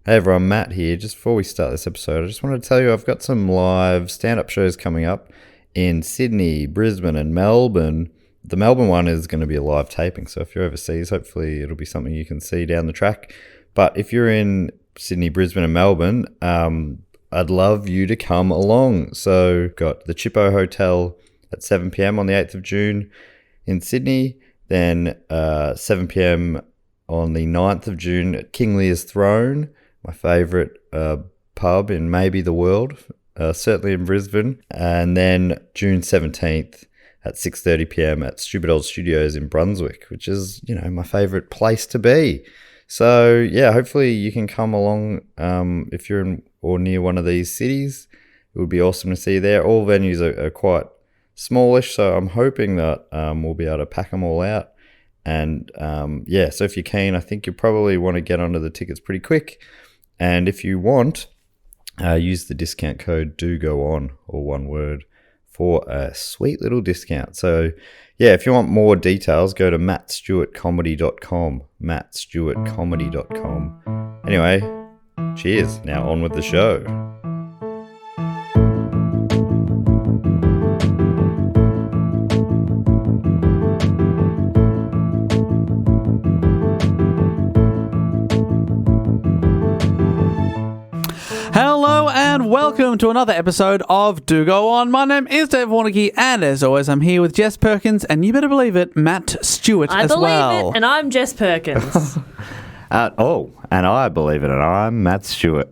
Hey everyone, Matt here. Just before we start this episode, I just wanted to tell you I've got some live stand-up shows coming up in Sydney, Brisbane and Melbourne. The Melbourne one is going to be a live taping, so if you're overseas, hopefully it'll be something you can see down the track. But if you're in Sydney, Brisbane and Melbourne, I'd love you to come along. So got the Chippo Hotel at 7 p.m. on the 8th of June in Sydney, then 7 p.m. on the 9th of June at King Lear's Throne, my favourite pub in maybe the world, certainly in Brisbane. And then June 17th at 6:30 p.m. at Stupid Old Studios in Brunswick, which is, you know, my favourite place to be. So, yeah, hopefully you can come along if you're in or near one of these cities. It would be awesome to see you there. All venues are quite smallish, so I'm hoping that we'll be able to pack them all out. And, so if you're keen, I think you'll probably want to get onto the tickets pretty quick. And if you want, use the discount code DOGOON, or one word, for a sweet little discount. So, yeah, if you want more details, go to mattstewartcomedy.com, mattstewartcomedy.com. Anyway, cheers. Now on with the show. Hello and welcome to another episode of Do Go On. My name is Dave Warnicky, and as always, I'm here with Jess Perkins, and you better believe it, Matt Stewart as well. I believe it, and I'm Jess Perkins. And I believe it, and I'm Matt Stewart.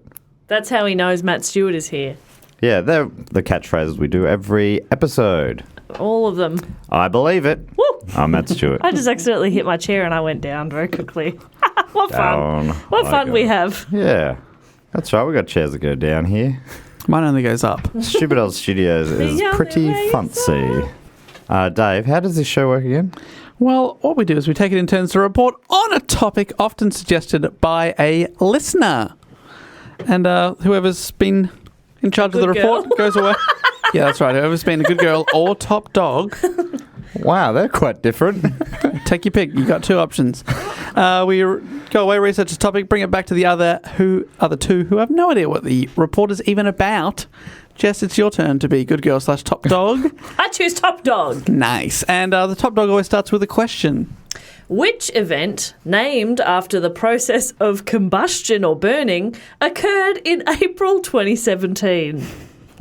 That's how he knows Matt Stewart is here. Yeah, they're the catchphrases we do every episode. All of them. I believe it. Woo! I'm Matt Stewart. I just accidentally hit my chair and I went down very quickly. What Down fun. What I fun go. we have. Yeah, that's right. We got chairs that go down here. Mine only goes up. Stupid Old Studios is pretty fancy. Dave, how does this show work again? Well, what we do is we take it in turns to report on a topic often suggested by a listener. And whoever's been in charge of the report goes away. Yeah, that's right. Whoever's been a good girl or top dog. Wow, they're quite different. Take your pick. You got two options. We go away, research the topic, bring it back to the other two who have no idea what the report is even about. Jess, it's your turn to be good girl / top dog. I choose top dog. Nice. And the top dog always starts with a question. Which event, named after the process of combustion or burning, occurred in April 2017?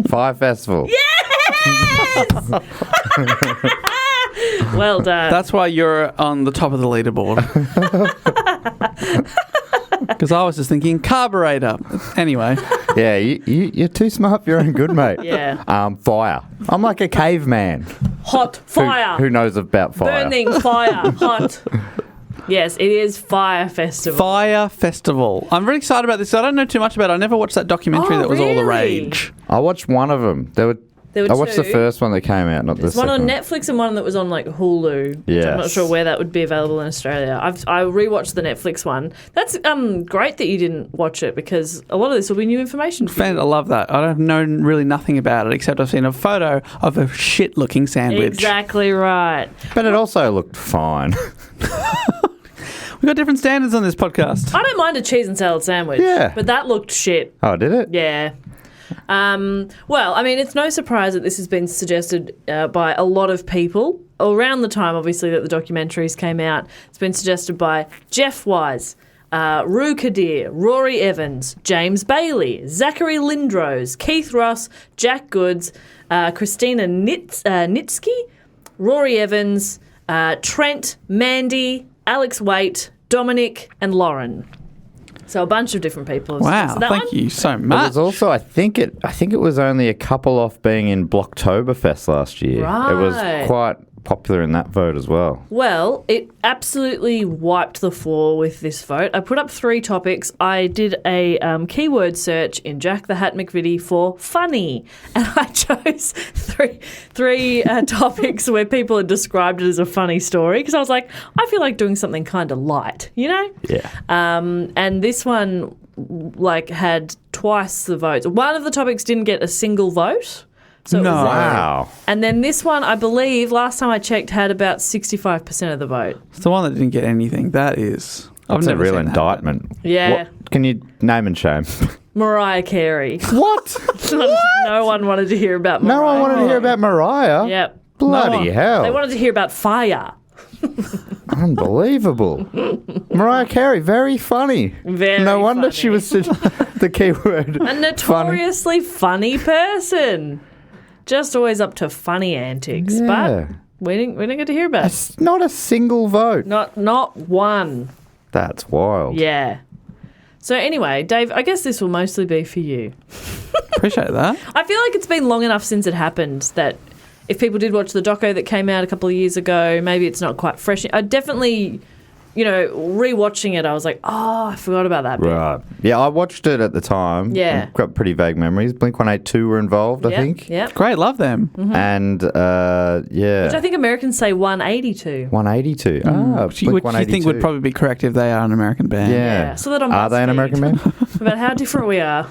Fyre Festival. Yes! Well done. That's why you're on the top of the leaderboard. Because I was just thinking carburetor. Anyway. Yeah, you're too smart for your own good, mate. Yeah. Fire. I'm like a caveman. Hot fire. Who knows about fire? Burning fire. Hot. Yes, it is Fyre Festival. Fyre Festival. I'm very excited about this. I don't know too much about it. I never watched that documentary that was all the rage. I watched one of them. I watched the first one that came out, not the There's second one on Netflix and one that was on like Hulu. Yes. I'm not sure where that would be available in Australia. I rewatched the Netflix one. That's great that you didn't watch it, because a lot of this will be new information for you. I love that. I don't know really nothing about it except I've seen a photo of a shit-looking sandwich. Exactly right. But it also looked fine. We've got different standards on this podcast. I don't mind a cheese and salad sandwich. Yeah. But that looked shit. Oh, did it? Yeah. Well, I mean, it's no surprise that this has been suggested by a lot of people around the time, obviously, that the documentaries came out. It's been suggested by Jeff Wise, Rue Kadir, Rory Evans, James Bailey, Zachary Lindrose, Keith Ross, Jack Goods, Christina Nitsky, Rory Evans, Trent, Mandy, Alex Waite, Dominic and Lauren. So a bunch of different people have suggested that thank you so much. It was also, I think it was only a couple off being in Blocktoberfest last year. Right. It was quite popular in that vote as well. Well, it absolutely wiped the floor with this vote. I put up 3 topics. I did a keyword search in Jack the Hat McVitie for funny, and I chose three topics where people had described it as a funny story, because I was like, I feel like doing something kind of light, you know? Yeah. And this one had twice the votes. One of the topics didn't get a single vote. So No. Wow. And then this one, I believe, last time I checked, had about 65% of the vote. It's the one that didn't get anything. That is... That's a real indictment. Yeah. Can you name and shame? Mariah Carey. What? No one wanted to hear about Mariah. No one wanted to hear about Mariah? Yep. Bloody hell. They wanted to hear about Fyre. Unbelievable. Mariah Carey, very funny. Very No wonder funny. she was the key word. A notoriously funny person. Just always up to funny antics. Yeah. But we didn't get to hear about it. It's not a single vote. Not one. That's wild. Yeah. So anyway, Dave, I guess this will mostly be for you. Appreciate that. I feel like it's been long enough since it happened that if people did watch the doco that came out a couple of years ago, maybe it's not quite fresh. I definitely, rewatching it, I was like, oh, I forgot about that bit. Right. Yeah, I watched it at the time. Yeah. I've got pretty vague memories. Blink-182 were involved, I think. Yeah. Great, love them. And, yeah. Which I think Americans say 182. 182. Which you think would probably be correct if they are an American band. Yeah. So that on Are they an BuzzFeed. American band? About how different we are.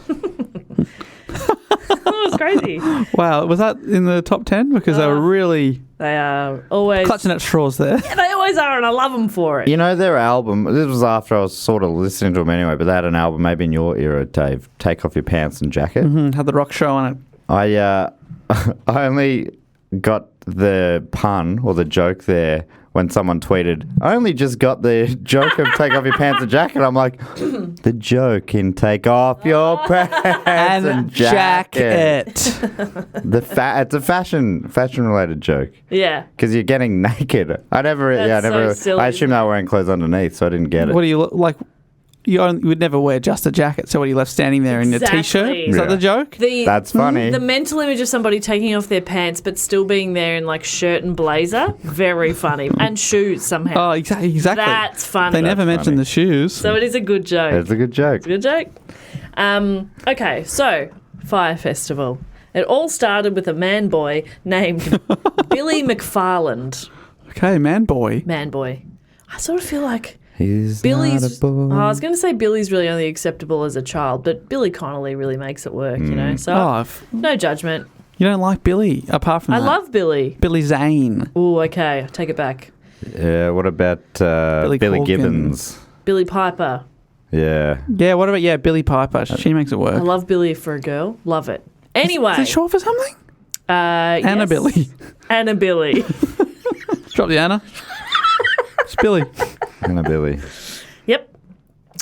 It was crazy. Wow, was that in the top 10? Because they were really They are always clutching at straws there. Yeah, they always are, and I love them for it. You know, their album, this was after I was sort of listening to them anyway, but they had an album, maybe in your era, Dave, Take Off Your Pants and Jacket. Had the rock show on it. I only got the pun or the joke there when someone tweeted, I only just got the joke of take off your pants and jacket. I'm like, the joke in take off your pants and jacket. It's a fashion-related joke. Yeah. Because you're getting naked. I That's so silly, I assume they were wearing clothes underneath, so I didn't get it. What do you look like? You would never wear just a jacket, so what are you left standing there in a Exactly. t-shirt? Is that Yeah. the joke? That's funny. The mental image of somebody taking off their pants but still being there in like shirt and blazer, very funny. And shoes somehow. Oh, exactly. That's funny. They never mentioned funny. the shoes. So it is a good joke. It's a good joke. It's a good joke. Okay, so Fyre Festival. It all started with a man boy named Billy McFarland. Okay, man boy. Man boy. I sort of feel like He's Billy's. not a boy. I was going to say Billy's really only acceptable as a child, but Billy Connolly really makes it work, you know. So no judgment. You don't like Billy, apart from I that. love Billy. Billy Zane. Oh, okay. I take it back. Yeah, what about Billy Corgan. Gibbons? Billy Piper. Yeah. Yeah, what about, Billy Piper. She makes it work. I love Billy for a girl. Love it. Anyway. Is it short for something? Anna Yes. Billy. Anna Billy. Drop the Anna. It's Billy. And a Billy. Yep.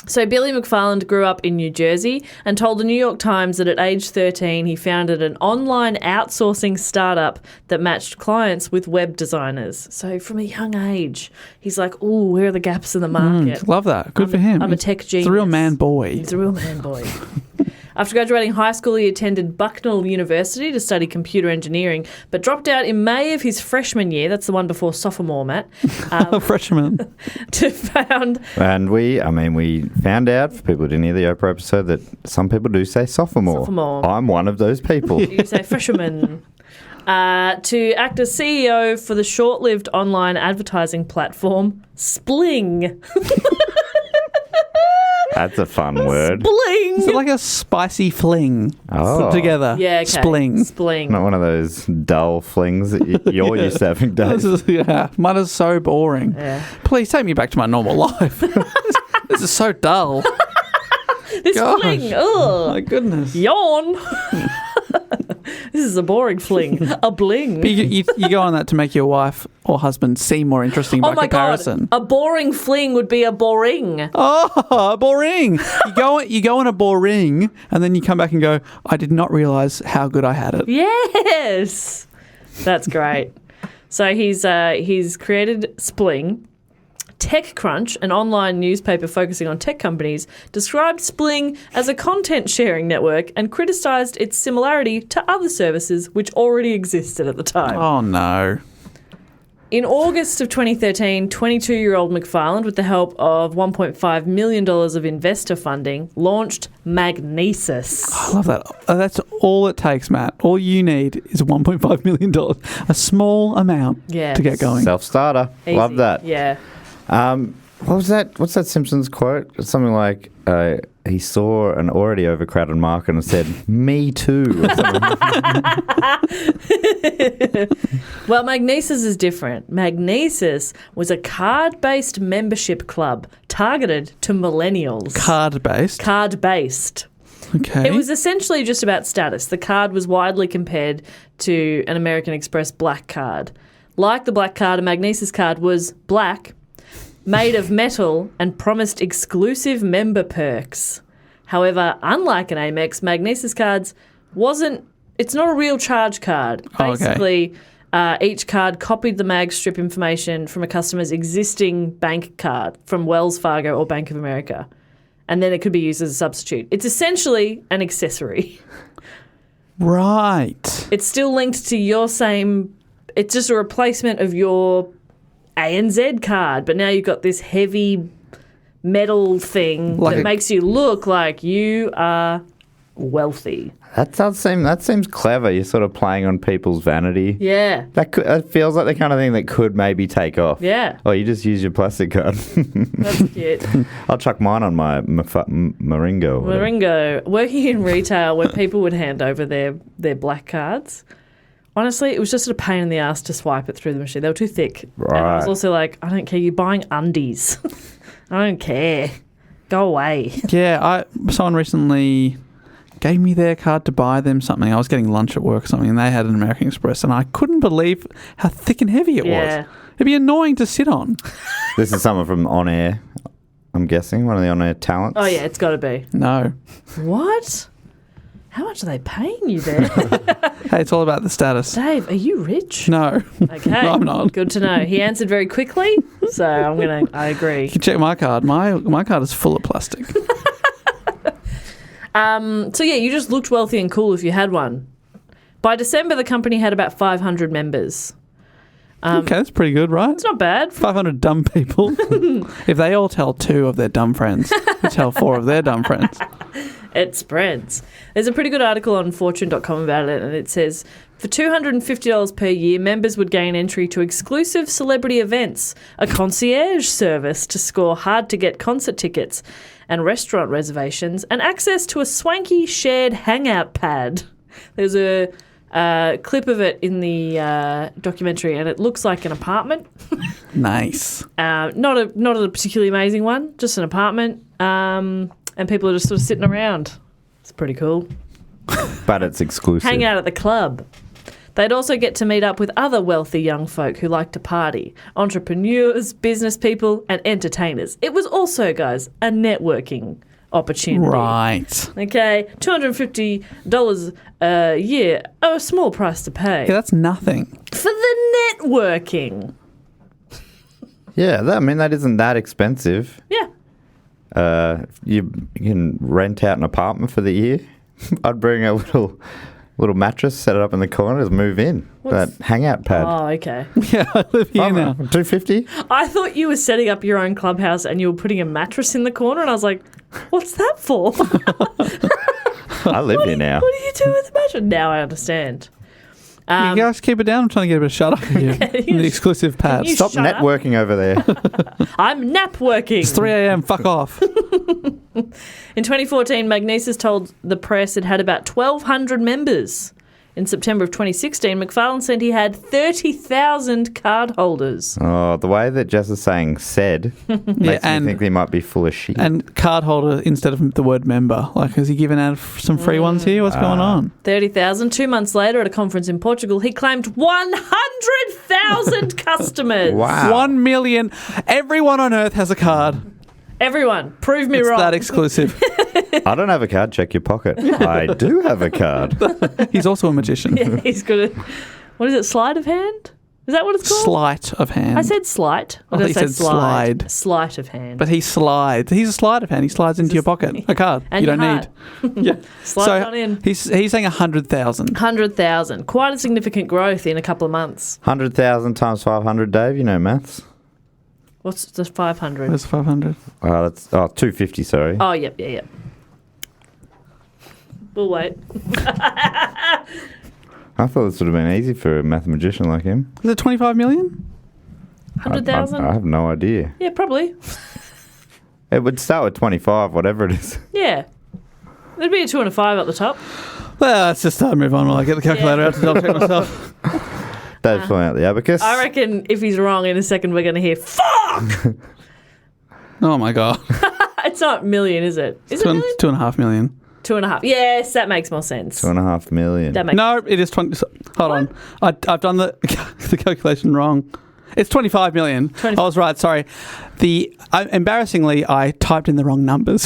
So Billy McFarland grew up in New Jersey and told the New York Times that at age 13 he founded an online outsourcing startup that matched clients with web designers. So from a young age, he's like, "Ooh, where are the gaps in the market?" Love that. Good for him. I'm a tech genius. It's a real man boy. He's a real man boy. After graduating high school, he attended Bucknell University to study computer engineering, but dropped out in May of his freshman year. That's the one before sophomore, Matt. Freshman. To found. And we found out, for people who didn't hear the Oprah episode, that some people do say sophomore. Sophomore. I'm one of those people. You say freshman. To act as CEO for the short-lived online advertising platform Spling. That's a fun word. Spling. Is it like a spicy fling put together? Yeah, okay. Spling. Spling. Not one of those dull flings that you're used to having, Dave. Mine is so boring. Yeah. Please take me back to my normal life. This is so dull. This Gosh. fling. Ugh. My goodness. Yawn. This is a boring fling. A bling. You go on that to make your wife or husband seem more interesting by Oh my comparison. God. A boring fling would be a boring. Oh, boring. You go on a boring and then you come back and go, I did not realise how good I had it. Yes. That's great. So he's created Spling. TechCrunch, an online newspaper focusing on tech companies, described Spling as a content-sharing network and criticised its similarity to other services which already existed at the time. Oh, no. In August of 2013, 22-year-old McFarland, with the help of $1.5 million of investor funding, launched Magnesis. I love that. That's all it takes, Matt. All you need is $1.5 million. A small amount to get going. Self-starter. Easy. Love that. Yeah. What was that? What's that Simpsons quote? It's something like, he saw an already overcrowded market and said, "Me too." Or something. Well, Magnesis is different. Magnesis was a card-based membership club targeted to millennials. Card-based? Card-based. Okay. It was essentially just about status. The card was widely compared to an American Express black card. Like the black card, a Magnesis card was black, made of metal, and promised exclusive member perks. However, unlike an Amex, Magnesis cards it's not a real charge card. Basically, each card copied the mag strip information from a customer's existing bank card from Wells Fargo or Bank of America. And then it could be used as a substitute. It's essentially an accessory. Right. It's still linked to your same... It's just a replacement of your ANZ card, but now you've got this heavy metal thing that makes you look like you are wealthy. That seems clever. You're sort of playing on people's vanity. Yeah. That feels like the kind of thing that could maybe take off. Yeah. Oh, you just use your plastic card. That's cute. I'll chuck mine on my Moringo. Moringo. Working in retail where people would hand over their black cards. Honestly, it was just a pain in the ass to swipe it through the machine. They were too thick. Right. And I was also like, I don't care. You're buying undies. I don't care. Go away. Yeah, someone recently gave me their card to buy them something. I was getting lunch at work or something, and they had an American Express, and I couldn't believe how thick and heavy it was. It'd be annoying to sit on. This is someone from On Air, I'm guessing, one of the On Air talents. Oh, yeah, it's got to be. No. What? How much are they paying you there? Hey, it's all about the status. Dave, are you rich? No. Okay. No, I'm not. Good to know. He answered very quickly, so I agree. You can check my card. My card is full of plastic. So yeah, you just looked wealthy and cool if you had one. By December, the company had about 500 members. Okay, that's pretty good, right? It's not bad. 500 dumb people. If they all tell 2 of their dumb friends, they tell 4 of their dumb friends. It spreads. There's a pretty good article on fortune.com about it, and it says, for $250 per year, members would gain entry to exclusive celebrity events, a concierge service to score hard-to-get concert tickets and restaurant reservations, and access to a swanky shared hangout pad. There's a clip of it in the documentary, and it looks like an apartment. Nice. Not a particularly amazing one, just an apartment. And people are just sort of sitting around. It's pretty cool. But it's exclusive. Hang out at the club. They'd also get to meet up with other wealthy young folk who like to party, entrepreneurs, business people, and entertainers. It was also, guys, a networking opportunity. Right. Okay, $250 a year, a small price to pay. Yeah, that's nothing. For the networking. Yeah, that isn't that expensive. Yeah. You can rent out an apartment for the year. I'd bring a little mattress, set it up in the corner, just move in. That hangout pad. Oh, okay. Yeah, I live here now. $250. I thought you were setting up your own clubhouse and you were putting a mattress in the corner, and I was like, what's that for? I live here now. What do you do with the mattress? Now I understand. You guys keep it down. I'm trying to get a bit of shut up here. The exclusive pad. you Stop shut up? networking over there. I'm nap working. It's 3 a.m. Fuck off. In 2014, Magnesis told the press it had about 1,200 members. In September of 2016, McFarlane said he had 30,000 card holders. Oh, the way that Jess is saying said makes me think they might be full of shit. And card holder instead of the word member. Like, has he given out some free ones here? What's going on? 30,000. 2 months later, at a conference in Portugal, he claimed 100,000 customers. Wow. 1 million. Everyone on earth has a card. Everyone, prove me It's wrong. that exclusive. I don't have a card. Check your pocket. I do have a card. He's also a magician. Yeah, he's good at, what is it, sleight of hand? Is that what it's called? Sleight of hand. I said slight. I thought you said slide. Sleight of hand. But he slides. He's a sleight of hand. He slides into your pocket. A card. And you your don't heart. need. Yeah. Slide on in. He's saying 100,000. 100,000. Quite a significant growth in a couple of months. 100,000 times 500, Dave. You know maths. What's the 500? Where's 500? That's 250. Sorry. Oh, yep. We'll wait. I thought this would have been easy for a mathematician like him. Is it 25 million? 100,000? I have no idea. Yeah, probably. It would start with 25, whatever it is. Yeah. There'd be a 2 and a 5 at the top. Well, let's just move on while I get the calculator out to double check myself. Dave's pulling out the abacus. I reckon if he's wrong in a second, we're going to hear, fuck! Oh, my God. It's not million, is it? Is it million? 2.5 million. 2.5. Yes, that makes more sense. 2.5 million. That makes No, it is 20. Hold on. I've done the calculation wrong. It's 25 million. 25. I was right, sorry. Embarrassingly, I typed in the wrong numbers.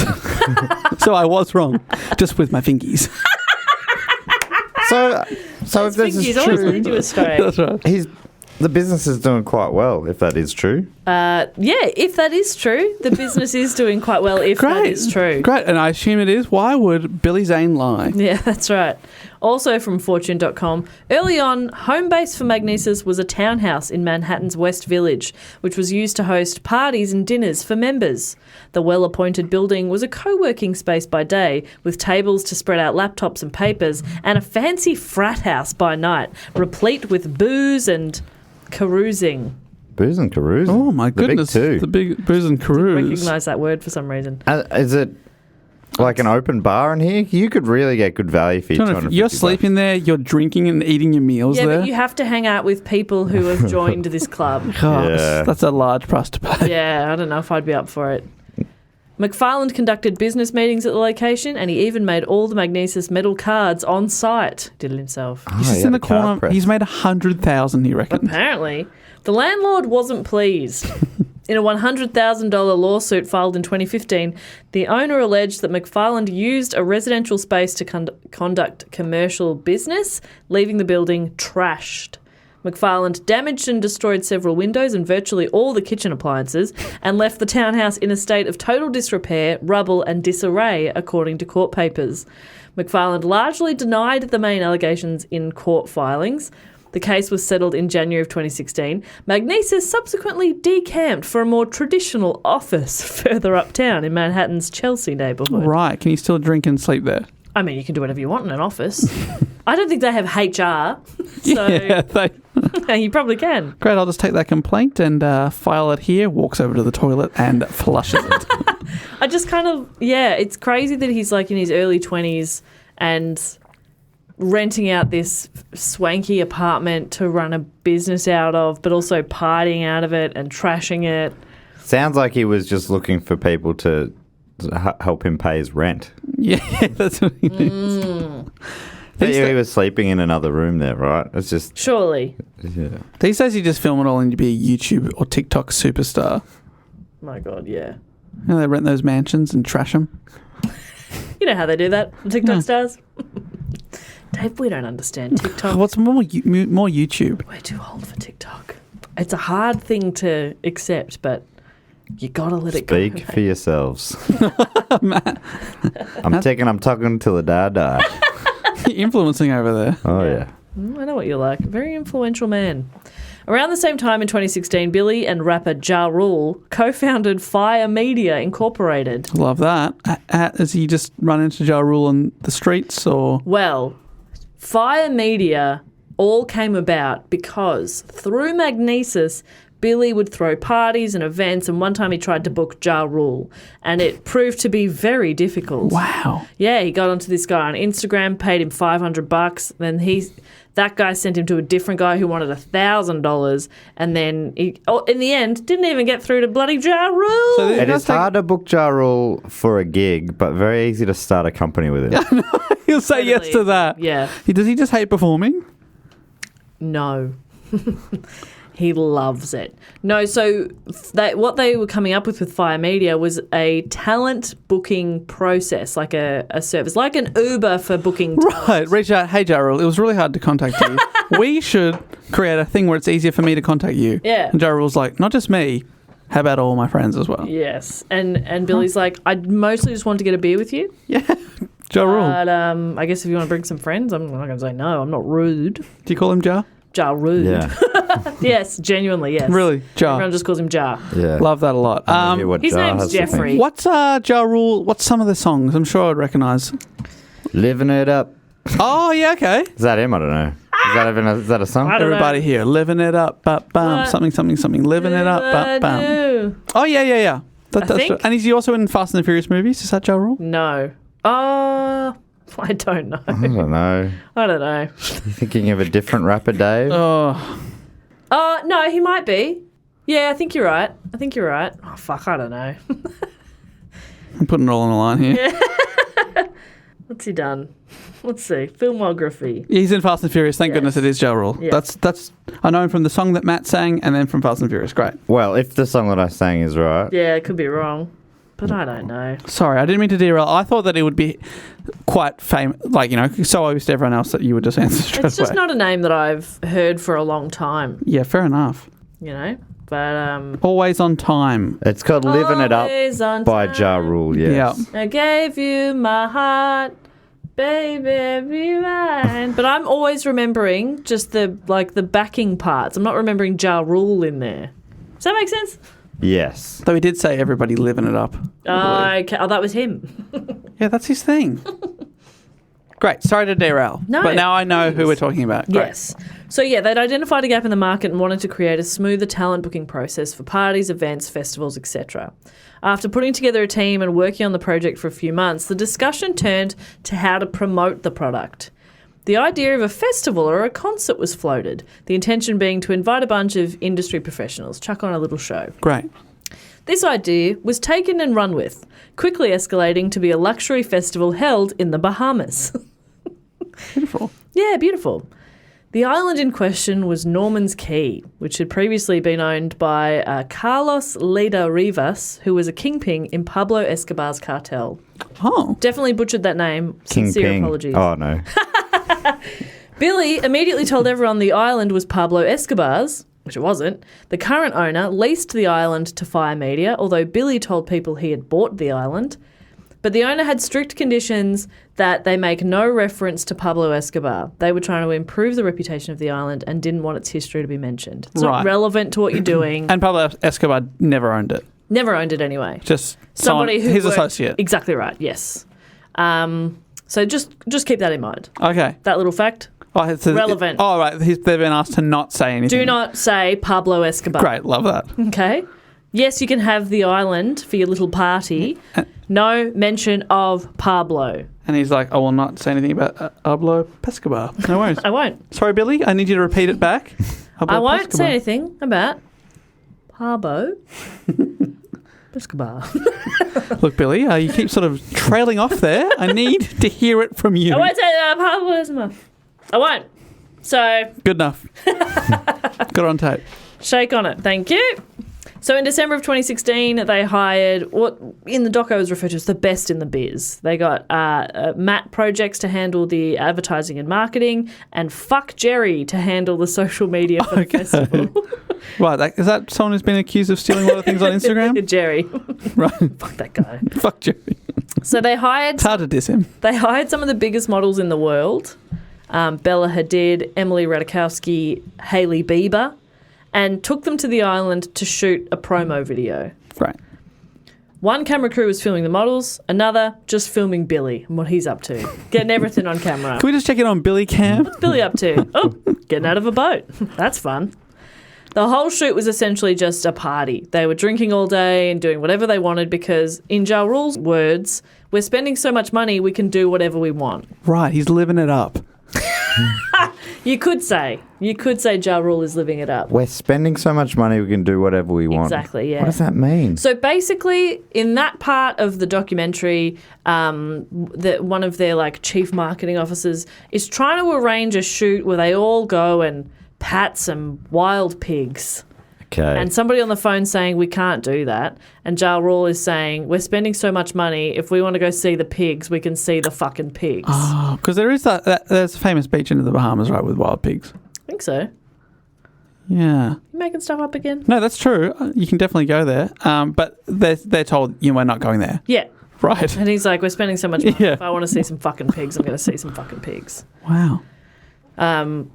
So I was wrong, just with my fingies. So if this is always true, lead you astray. That's right. the business is doing quite well, if that is true. Yeah, if that is true, the business is doing quite well if that is true. Great, and I assume it is. Why would Billy Zane lie? Yeah, that's right. Also from Fortune.com, early on, home base for Magnesis was a townhouse in Manhattan's West Village, which was used to host parties and dinners for members. The well-appointed building was a co-working space by day, with tables to spread out laptops and papers, and a fancy frat house by night, replete with booze and carousing. Booze and carousing. Oh, my goodness. The The big booze and carouse. Recognise that word for some reason. Is it like an open bar in here? You could really get good value for your $250. You're sleeping there, you're drinking and eating your meals Yeah, there. but you have to hang out with people who have joined this club. Oh, Yeah. that's a large price to pay. Yeah, I don't know if I'd be up for it. McFarland conducted business meetings at the location, and he even made all the Magnesis metal cards on site. Did it himself. He's just in the corner. He's made 100,000, he reckons. Apparently, the landlord wasn't pleased. In a $100,000 lawsuit filed in 2015, the owner alleged that McFarland used a residential space to conduct commercial business, leaving the building trashed. McFarland damaged and destroyed several windows and virtually all the kitchen appliances and left the townhouse in a state of total disrepair, rubble and disarray, according to court papers. McFarland largely denied the main allegations in court filings. The case was settled in January of 2016. Magnesis subsequently decamped for a more traditional office further uptown in Manhattan's Chelsea neighbourhood. Right. Can you still drink and sleep there? I mean, you can do whatever you want in an office. I don't think they have HR, so Yeah, you probably can. Great, I'll just take that complaint and file it here, walks over to the toilet and flushes it. I just kind of, it's crazy that he's like in his early 20s and renting out this swanky apartment to run a business out of, but also partying out of it and trashing it. Sounds like he was just looking for people to help him pay his rent. Yeah, that's what he means. He was sleeping in another room there, right? It's just... Surely. Yeah. These days you just film it all and you be a YouTube or TikTok superstar. My God, yeah. You know, they rent those mansions and trash them. You know how they do that, the TikTok stars? Dave, we don't understand TikTok. What's more YouTube? We're too old for TikTok. It's a hard thing to accept, but you gotta let it go. Speak for yourselves. I'm talking till the day I die. You're influencing over there. Oh, yeah. I know what you're like. Very influential man. Around the same time in 2016, Billy and rapper Ja Rule co-founded Fyre Media Incorporated. Love that. Has he just run into Ja Rule on the streets or? Well, Fyre Media all came about because through Magnesis, Billy would throw parties and events, and one time he tried to book Ja Rule, and it proved to be very difficult. Wow. Yeah, he got onto this guy on Instagram, paid him $500. Then that guy sent him to a different guy who wanted $1,000, and then in the end, didn't even get through to bloody Ja Rule. So It is hard to book Ja Rule for a gig, but very easy to start a company with him. He'll say yes to that. Yeah. Does he just hate performing? No. He loves it. No, so what they were coming up with Fyre Media was a talent booking process, like a service, like an Uber for booking talent. Right. Reach out. Hey, Ja Rule, it was really hard to contact you. We should create a thing where it's easier for me to contact you. Yeah. And Ja Rule's like, not just me. How about all my friends as well? Yes. And Billy's like, I mostly just want to get a beer with you. Yeah. Ja Rule. But I guess if you want to bring some friends, I'm not going to say no. I'm not rude. Do you call him Ja? Ja Rude. Yeah. Yes, genuinely, yes. Really? Ja. Everyone just calls him Ja. Yeah. Love that a lot. His name's Jeffrey. What's Ja Rule? What's some of the songs? I'm sure I'd recognise. Living it up. Oh, yeah, okay. Is that him? I don't know. Is that a song? I don't know. Everybody here, living it up, bum, something, living it up, bum. Oh, yeah. I think. And is he also in Fast and the Furious movies? Is that Ja Rule? No. I don't know. I don't know. I don't know. You thinking of a different rapper, Dave? Oh, No, he might be. Yeah, I think you're right. Oh, fuck, I don't know. I'm putting it all on the line here. What's he done? Let's see. Filmography. He's in Fast and Furious. Thank goodness it is Ja Rule. Yeah. That's I know him from the song that Matt sang and then from Fast and Furious. Great. Well, if the song that I sang is right. Yeah, it could be wrong. But I don't know. Sorry, I didn't mean to derail. I thought that it would be quite famous, like, so obvious to everyone else that you would just answer straight It's just away. not a name that I've heard for a long time, Yeah, fair enough. But Always on time. It's called Living It Always on Up by Time. Ja Rule, yes. Yeah. I gave you my heart, baby, be mine. But I'm always remembering just the backing parts. I'm not remembering Ja Rule in there. Does that make sense? Yes. Though he did say everybody living it up. Okay. Oh, that was him. Yeah, that's his thing. Great. Sorry to derail. No, but now I know who please. we're talking about. Great. Yes. So, yeah, they'd identified a gap in the market and wanted to create a smoother talent booking process for parties, events, festivals, etc. After putting together a team and working on the project for a few months, the discussion turned to how to promote the product. The idea of a festival or a concert was floated, the intention being to invite a bunch of industry professionals, chuck on a little show. Great. This idea was taken and run with, quickly escalating to be a luxury festival held in the Bahamas. Beautiful. Yeah, beautiful. The island in question was Norman's Key, which had previously been owned by Carlos Leda Rivas, who was a kingpin in Pablo Escobar's cartel. Oh. Definitely butchered that name. Sincere Kingpin. apologies. Oh, no. Billy immediately told everyone the island was Pablo Escobar's, which it wasn't. The current owner leased the island to Fyre Media, although Billy told people he had bought the island. But the owner had strict conditions that they make no reference to Pablo Escobar. They were trying to improve the reputation of the island and didn't want its history to be mentioned. It's Right. not relevant to what you're doing. And Pablo Escobar never owned it. Never owned it anyway. Just Somebody who his worked- associate. Exactly right, yes. So just keep that in mind. Okay. That little fact. Oh, it's Relevant. Right. They've been asked to not say anything. Do not say Pablo Escobar. Great. Love that. Okay. Yes, you can have the island for your little party. No mention of Pablo. And he's like, I will not say anything about Pablo Escobar. No worries. I won't. Sorry, Billy. I need you to repeat it back. Pablo I won't Escobar. say anything about Pablo Escobar. Look, Billy, you keep sort of trailing off there. I need to hear it from you. I won't say Pablo Escobar. I won't. So Good enough. Got it on tape. shake on it. Thank you. So in December of 2016, they hired what in the doco is referred to as the best in the biz. They got Matt Projects to handle the advertising and marketing and Fuck Jerry to handle the social media for the festival. Right. Is that someone who's been accused of stealing a lot of things on Instagram? Jerry. Right. Fuck that guy. Fuck Jerry. So they hired It's hard to diss him. some of the biggest models in the world. Bella Hadid, Emily Ratajkowski, Hailey Bieber, and took them to the island to shoot a promo video. Right. One camera crew was filming the models, another just filming Billy and what he's up to. Getting everything on camera. Can we just check in on Billy Cam? What's Billy up to? Oh, getting out of a boat. That's fun. The whole shoot was essentially just a party. They were drinking all day and doing whatever they wanted because, in Ja Rule's words, we're spending so much money we can do whatever we want. Right. He's living it up. You could say Ja Rule is living it up. We're spending so much money we can do whatever we want. Exactly, yeah. What does that mean? So basically, in that part of the documentary, one of their chief marketing officers is trying to arrange a shoot where they all go and pat some wild pigs. Okay. And somebody on the phone saying we can't do that. And Ja Rule is saying we're spending so much money. If we want to go see the pigs, we can see the fucking pigs. Oh, because there is there's a famous beach in the Bahamas, right, with wild pigs. I think so. Yeah. You making stuff up again? No, that's true. You can definitely go there. But they're told, we're not going there. Yeah. Right. And he's like, we're spending so much money. Yeah. If I want to see some fucking pigs, I'm going to see some fucking pigs. Wow.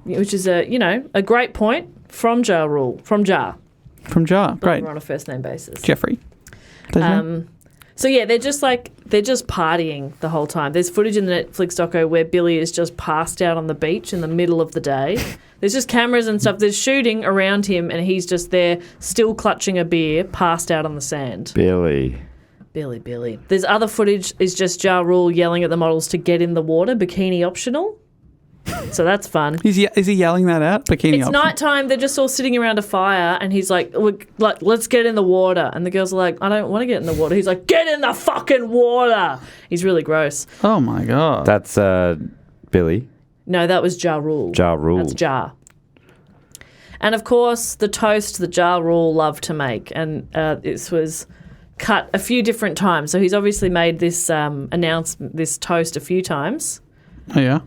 Which is a great point from Ja Rule. From Ja. From Jar. Great. We're on a first name basis. Jeffrey. So yeah, they're just partying the whole time. There's footage in the Netflix doco where Billy is just passed out on the beach in the middle of the day. There's just cameras and stuff. There's shooting around him and he's just there still clutching a beer, passed out on the sand. Billy. Billy. There's other footage is just Ja Rule yelling at the models to get in the water, bikini optional. So that's fun. Is he yelling that out? Bikini It's option. nighttime. They're just all sitting around a fire, and he's like, let's get in the water. And the girls are like, I don't want to get in the water. He's like, get in the fucking water. He's really gross. Oh, my God. That's Billy. No, that was Ja Rule. Ja Rule. That's Ja. And, of course, the toast that Ja Rule loved to make. And this was cut a few different times. So he's obviously made this this toast a few times. Oh, yeah?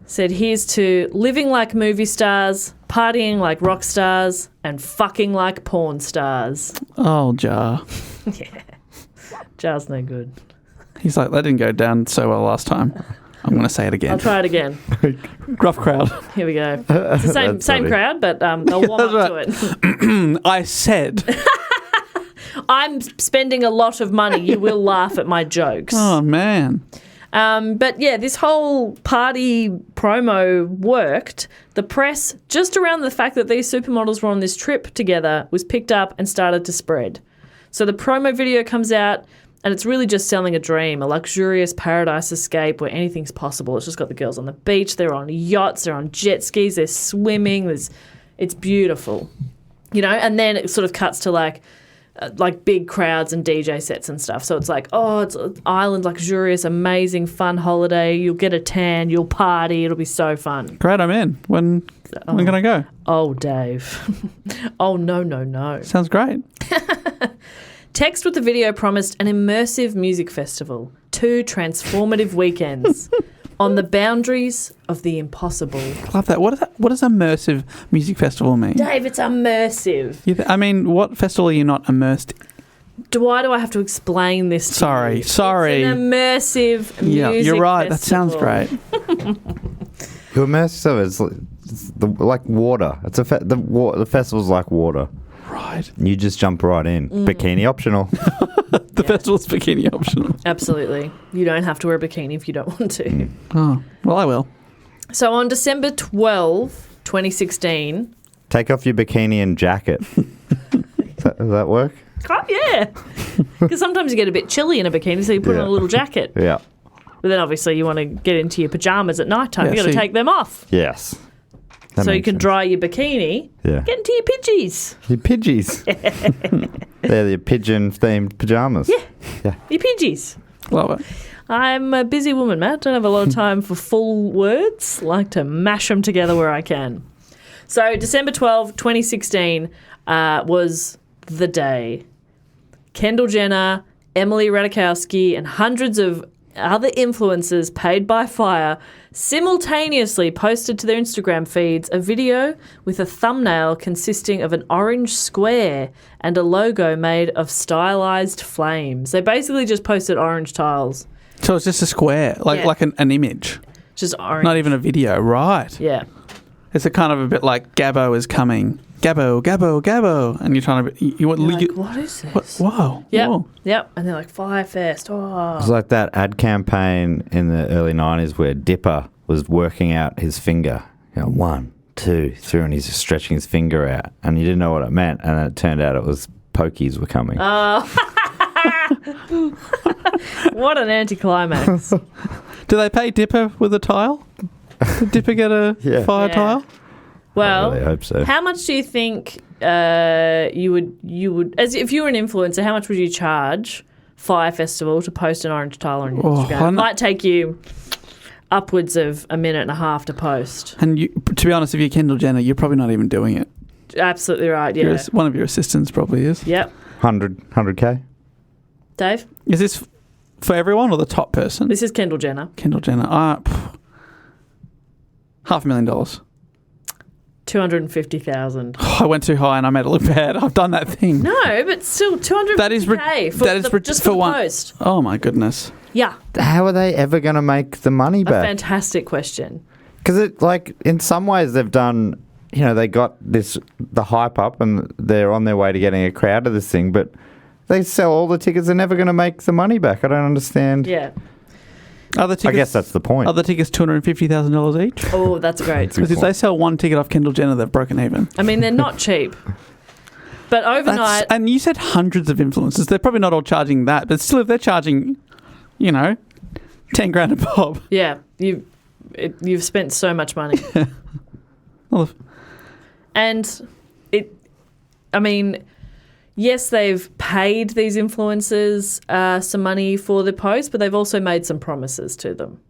Said, here's to living like movie stars, partying like rock stars, and fucking like porn stars. Oh, Jar. Yeah. Jar's no good. He's like, that didn't go down so well last time. I'm going to say it again. I'll try it again. Gruff crowd. Here we go. It's the same funny. crowd, but they'll warm up to it. I said. I'm spending a lot of money. You will laugh at my jokes. Oh, man. But yeah, this whole party promo worked. The press, just around the fact that these supermodels were on this trip together, was picked up and started to spread. So the promo video comes out, and it's really just selling a dream, a luxurious paradise escape where anything's possible. It's just got the girls on the beach, they're on yachts, they're on jet skis, they're swimming. It's beautiful, And then it sort of cuts to like big crowds and DJ sets and stuff. So it's like, it's an island, luxurious, amazing, fun holiday. You'll get a tan, you'll party, it'll be so fun. Great, I'm in. When can I go? Oh, Dave. Oh, no. Sounds great. Text with the video promised an immersive music festival, 2 transformative weekends on the boundaries of the impossible. Love that. What does immersive music festival mean? Dave, it's immersive. I mean, what festival are you not immersed in? Why do I have to explain this to Sorry. you? It's an immersive music you're right. festival. That sounds great. You're immersive. It's like water. It's the festival's like water. Right. You just jump right in. Bikini optional. The festival's bikini optional. Absolutely. You don't have to wear a bikini if you don't want to. Oh, well, I will. So on December 12, 2016... Take off your bikini and jacket. Does that work? Oh, yeah. Because sometimes you get a bit chilly in a bikini, so you put on a little jacket. Yeah. But then obviously you want to get into your pyjamas at night time. Yeah, You've got to take them off. Yes. That So you makes can sense. dry your bikini, Yeah. get into your pidgeys. Your pidgeys. They're your pigeon-themed pajamas. Yeah. Your pidgeys. Love it. I'm a busy woman, Matt. Don't have a lot of time for full words. Like to mash them together where I can. So December 12, 2016 was the day. Kendall Jenner, Emily Ratajkowski, and hundreds of other influencers paid by Fyre simultaneously posted to their Instagram feeds a video with a thumbnail consisting of an orange square and a logo made of stylized flames. They basically just posted orange tiles. So it's just a square, like an image. Just orange. Not even a video, right? Yeah. It's a kind of a bit like Gabbo is coming. Gabbo, Gabbo, Gabbo. And you're trying to... You're like, what is this? Whoa. Yep. Whoa. Yep. And they're like, Fyre Fest. Oh. It's like that ad campaign in the early 90s where Dipper was working out his finger. 1, 2, 3, and he's just stretching his finger out. And you didn't know what it meant. And then it turned out it was pokies were coming. Oh. What an anticlimax. Do they pay Dipper with a tile? Did Dipper get a Fyre Yeah. tile? Well, I really hope so. how much do you think you would, as if you were an influencer, how much would you charge Fyre Festival to post an orange tile on your Instagram? It might take you upwards of a minute and a half to post. And to be honest, if you're Kendall Jenner, you're probably not even doing it. Absolutely right, yeah. One of your assistants probably is. Yep. 100K? Dave? Is this for everyone or the top person? This is Kendall Jenner. Kendall Jenner. $500,000. 250,000. I went too high and I made it look bad. I've done that thing. No, but still 250K That is just for the one post. Oh my goodness. Yeah. How are they ever going to make the money A back? fantastic question. Because in some ways they've done, they got the hype up and they're on their way to getting a crowd to this thing, but they sell all the tickets. They're never going to make the money back. I don't understand. Yeah. Other tickets, I guess that's the point. Other tickets $250,000 each. Oh, that's great. Because if they sell one ticket off Kendall Jenner, they've broken even. I mean, they're not cheap. But overnight, And you said hundreds of influencers. They're probably not all charging that, but still, if they're charging, 10 grand a pop. yeah, you've spent so much money. Well, And yes, they've paid these influencers some money for the post, but they've also made some promises to them.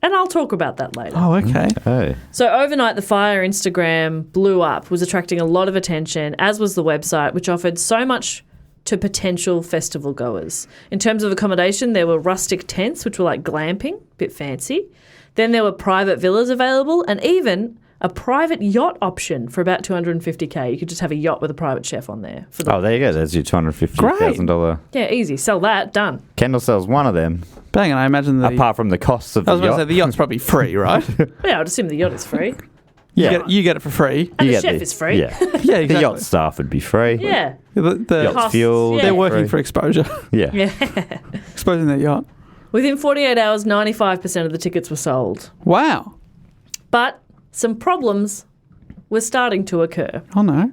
And I'll talk about that later. oh, okay. Hey. So overnight, the Fyre Instagram blew up, was attracting a lot of attention, as was the website, which offered so much to potential festival goers. In terms of accommodation, there were rustic tents, which were like glamping, a bit fancy. Then there were private villas available and even a private yacht option for about $250K. You could just have a yacht with a private chef on there. Oh, there you go. There's your $250,000. Yeah, easy. Sell that. Done. Kendall sells one of them, Bang, and I imagine apart from the costs of I the was going to say yacht. the yacht's probably free, right? Yeah, I'd assume the yacht is free. Yeah. You get it for free. And You the get chef is free. Yeah. Yeah, exactly. The yacht staff would be free. Yeah. The Yacht's Costs, fuel. yeah. they're working free. for exposure. Yeah. Yeah. Exposing their yacht. Within 48 hours, 95% of the tickets were sold. Wow. But some problems were starting to occur. Oh, no.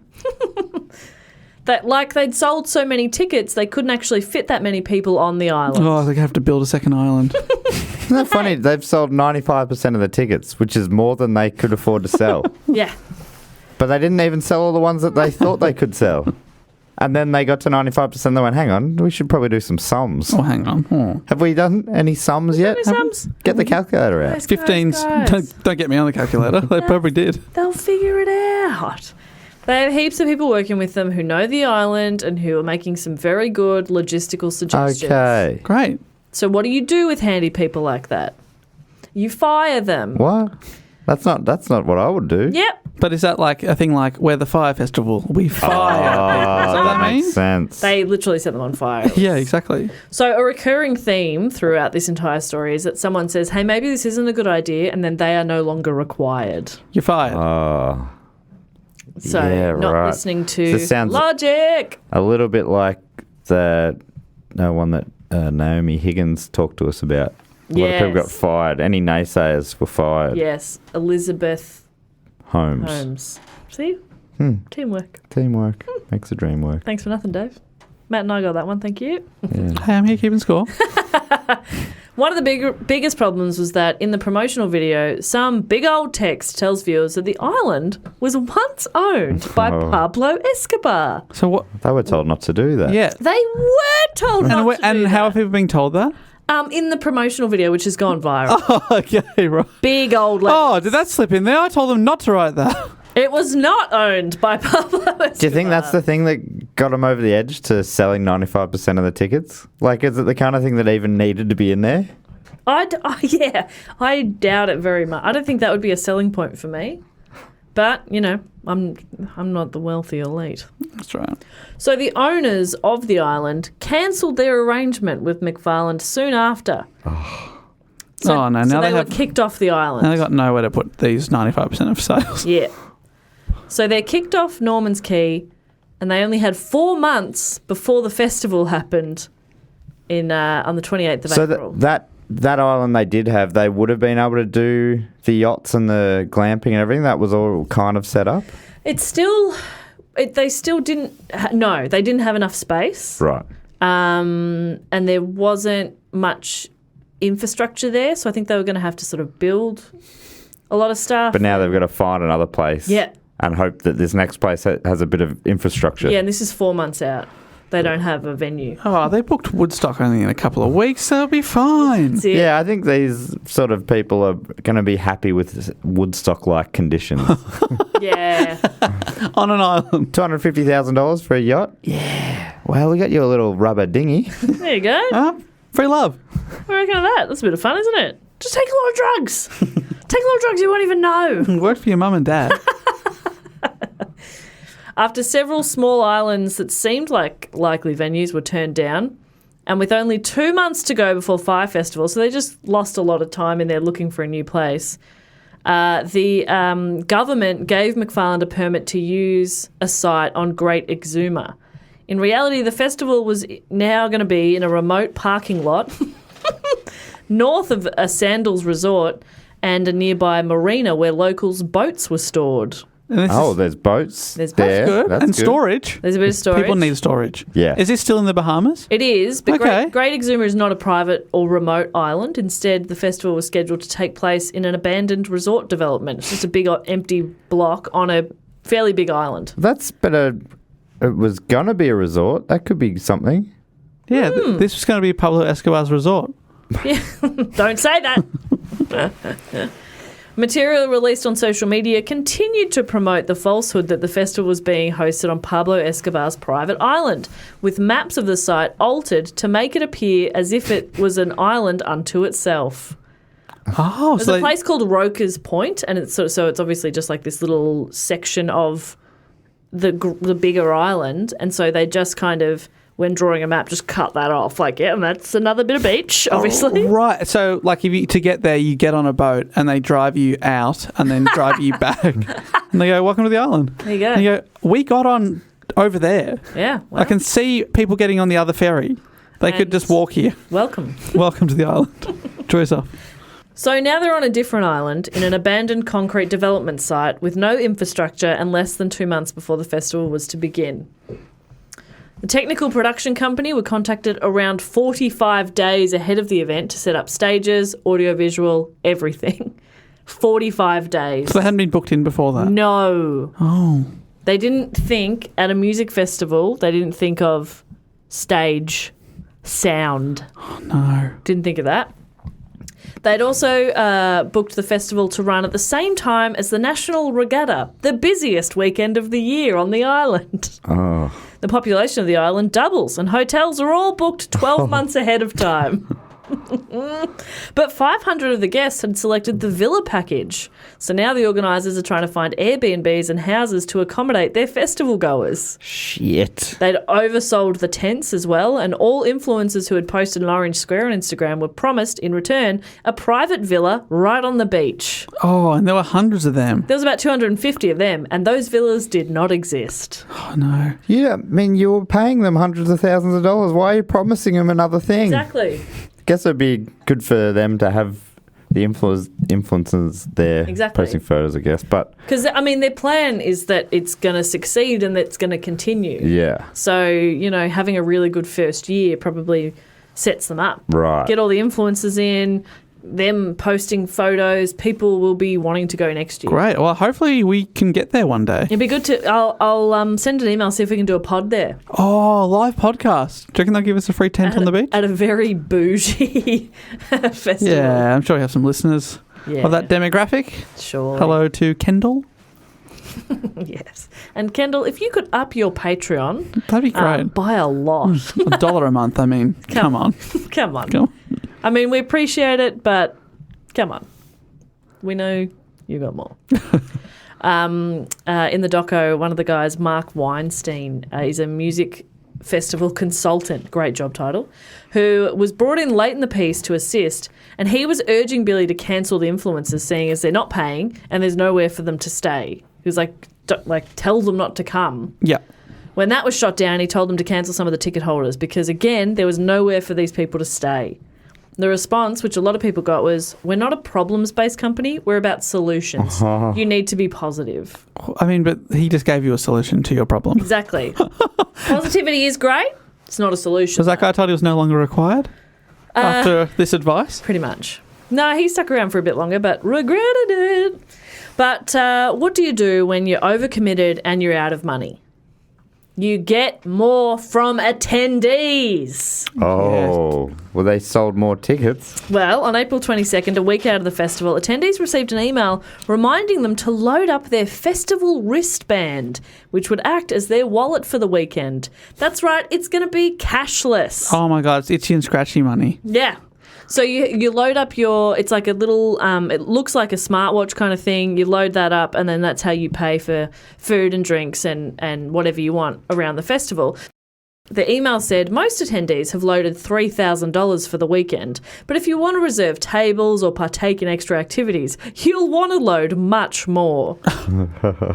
They'd sold so many tickets, they couldn't actually fit that many people on the island. Oh, they're going to have to build a second island. Isn't that funny? They've sold 95% of the tickets, which is more than they could afford to sell. Yeah. But they didn't even sell all the ones that they thought they could sell. And then they got to 95%. They went, hang on, we should probably do some sums. Oh, hang on. Oh. Have we done any sums yet? Any sums? Get the calculator out. Guys, 15s. guys. Don't get me on the calculator. They probably did. They'll figure it out. They have heaps of people working with them who know the island and who are making some very good logistical suggestions. Okay. Great. So what do you do with handy people like that? You fire them. What? That's not what I would do. Yep. But is that like a thing like where the Fyre Festival, we fire people? Is that what that makes means? sense. They literally set them on fire. Yeah, exactly. So a recurring theme throughout this entire story is that someone says, hey, maybe this isn't a good idea, and then they are no longer required. You're fired. Oh, So yeah, not right. listening So to it sounds- logic. a little bit like the one that Naomi Higgins talked to us about. A lot of people got Yes. fired. Any naysayers were fired. Yes, Elizabeth Holmes. Holmes. See? Teamwork. Teamwork makes the dream work. Thanks for nothing, Dave. Matt and I got that one, thank you. Yeah. Hey, I'm here keeping score. One of the biggest problems was that in the promotional video, some big old text tells viewers that the island was once owned by Oh. Pablo Escobar. So what? They were told not to do that. Yeah. They were told not to And do how are that. people being told that? In the promotional video, which has gone viral. Oh, okay, right. Big old letters. Oh, did that slip in there? I told them not to write that. It was not owned by Pablo Escobar. Do you think that's the thing that got them over the edge to selling 95% of the tickets? Like, is it the kind of thing that even needed to be in there? Yeah, I doubt it very much. I don't think that would be a selling point for me. But, I'm not the wealthy elite. That's right. So the owners of the island cancelled their arrangement with McFarland soon after. Oh, no. Now So they were have. kicked off the island. Now they got nowhere to put these 95% of sales. Yeah. So they're kicked off Norman's Key, and they only had 4 months before the festival happened on the 28th of So April. that island they did have, they would have been able to do the yachts and the glamping and everything. That was all kind of set up. It's still... they still didn't... no, they didn't have enough space. Right. And there wasn't much infrastructure there, so I think they were going to have to sort of build a lot of stuff. But now they've got to find another place. Yeah. And hope that this next place has a bit of infrastructure. Yeah, and this is 4 months out. They don't have a venue. Oh, they booked Woodstock only in a couple of weeks. They'll be fine. That's it. Yeah, I think these sort of people are going to be happy with Woodstock-like conditions. Yeah. On an island. $250,000 for a yacht? Yeah. Well, we got you a little rubber dinghy. There you go. Free love. What do you reckon of that? That's a bit of fun, isn't it? Just take a lot of drugs. Take a lot of drugs you won't even know. Worked for your mum and dad. After several small islands that seemed like likely venues were turned down, and with only 2 months to go before Fyre Festival, so they just lost a lot of time in there looking for a new place, the government gave McFarland a permit to use a site on Great Exuma. In reality, the festival was now going to be in a remote parking lot north of a Sandals resort and a nearby marina where locals' boats were stored. And this Oh, is, there's boats There's there. good. That's And good. storage. There's a bit of storage. People need storage. Yeah. Is this still in the Bahamas? It is, but Okay. Great Exuma is not a private or remote island. Instead, the festival was scheduled to take place in an abandoned resort development. It's just a big empty block on a fairly big island. That's better. It was going to be a resort. That could be something. Yeah, this was going to be Pablo Escobar's resort. Yeah, don't say that. Material released on social media continued to promote the falsehood that the festival was being hosted on Pablo Escobar's private island, with maps of the site altered to make it appear as if it was an island unto itself. Oh, There's a place called Roker's Point, and it's so it's obviously just like this little section of the bigger island, and so they just kind of, when drawing a map, just cut that off. Like, yeah, and that's another bit of beach, obviously. Right. So, like, to get there, you get on a boat and they drive you out and then drive you back. And they go, welcome to the island. There you go. And you go, we got on over there. Yeah. Well, I can see people getting on the other ferry. They could And- just walk here. welcome. Welcome to the island. Enjoy yourself. So now they're on a different island in an abandoned concrete development site with no infrastructure and less than 2 months before the festival was to begin. The technical production company were contacted around 45 days ahead of the event to set up stages, audiovisual, everything. 45 days. So they hadn't been booked in before that? No. Oh. They didn't think at a music festival, they didn't think of stage, sound. No. Didn't think of that. They'd also booked the festival to run at the same time as the National Regatta, the busiest weekend of the year on the island. Oh. The population of the island doubles, and hotels are all booked 12 months ahead of time. But 500 of the guests had selected the villa package. So now the organisers are trying to find Airbnbs and houses to accommodate their festival goers. Shit. They'd oversold the tents as well, and all influencers who had posted an Orange Square on Instagram were promised, in return, a private villa right on the beach. Oh, and there were hundreds of them. There was about 250 of them, and those villas did not exist. Oh, no. Yeah, I mean, you were paying them hundreds of thousands of dollars. Why are you promising them another thing? Exactly. Guess it'd be good for them to have the influencers there Exactly. posting photos, I guess. But Because, I mean, their plan is that it's going to succeed and that it's going to continue. yeah, So, you know, having a really good first year probably sets them up. right. Get all the influencers in, them posting photos, people will be wanting to go next year. Great. Well, hopefully we can get there one day. It'd be good to. I'll send an email, see if we can do a pod there. Oh, live podcast. Do you reckon they'll give us a free tent on the beach? At a very bougie festival. Yeah, I'm sure we have some listeners Yeah, of that demographic. sure. Hello to Kendall. Yes. And Kendall, if you could up your Patreon That'd be great. by a lot. $1 a month, I mean. Come on. Come on. Come on. I mean, we appreciate it, but come on. We know you got more. In the doco, one of the guys, Mark Weinstein, is a music festival consultant, great job title, who was brought in late in the piece to assist, and he was urging Billy to cancel the influencers, seeing as they're not paying and there's nowhere for them to stay. He was like, tell them not to come. Yeah. When that was shot down, he told them to cancel some of the ticket holders because, again, there was nowhere for these people to stay. The response, which a lot of people got, was, we're not a problems-based company, we're about solutions. You need to be positive. I mean, but he just gave you a solution to your problem. Exactly. Positivity is great. It's not a solution. Was that guy told he was no longer required after this advice? Pretty much. No, he stuck around for a bit longer, but regretted it. But what do you do when you're overcommitted and you're out of money? You get more from attendees. Oh, well, they sold more tickets. Well, on April 22nd, a week out of the festival, attendees received an email reminding them to load up their festival wristband, which would act as their wallet for the weekend. That's right, it's going to be cashless. Oh my God, it's itchy and scratchy money. Yeah. So you load up it's like a little, it looks like a smartwatch kind of thing. You load that up and then that's how you pay for food and drinks and whatever you want around the festival. The email said most attendees have loaded $3,000 for the weekend, but if you want to reserve tables or partake in extra activities, you'll want to load much more.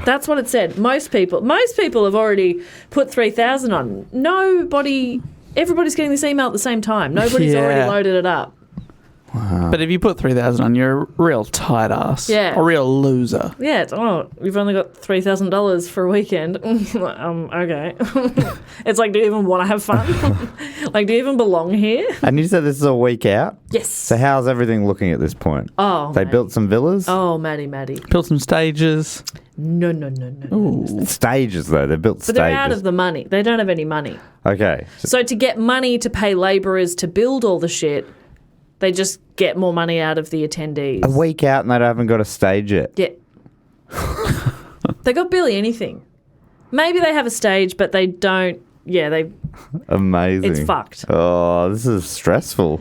That's what it said. Most people have already put $3,000 on. Everybody's getting this email at the same time. Nobody's already loaded it up. But if you put 3,000 on, you're a real tight ass. Yeah. A real loser. Yeah, it's, you've only got $3,000 for a weekend. Okay. It's like, do you even want to have fun? Like, do you even belong here? And you said this is a week out? Yes. So how's everything looking at this point? Oh, They mate. built some villas? Oh, Maddie. Built some stages. No. Ooh. Stages, though. They built But stages. they're out of the money. They don't have any money. Okay. So to get money to pay labourers to build all the shit, they just get more money out of the attendees. A week out and they haven't got a stage yet. Yeah. They got barely anything. Maybe they have a stage, but they don't. Yeah, Amazing. it's fucked. Oh, this is stressful.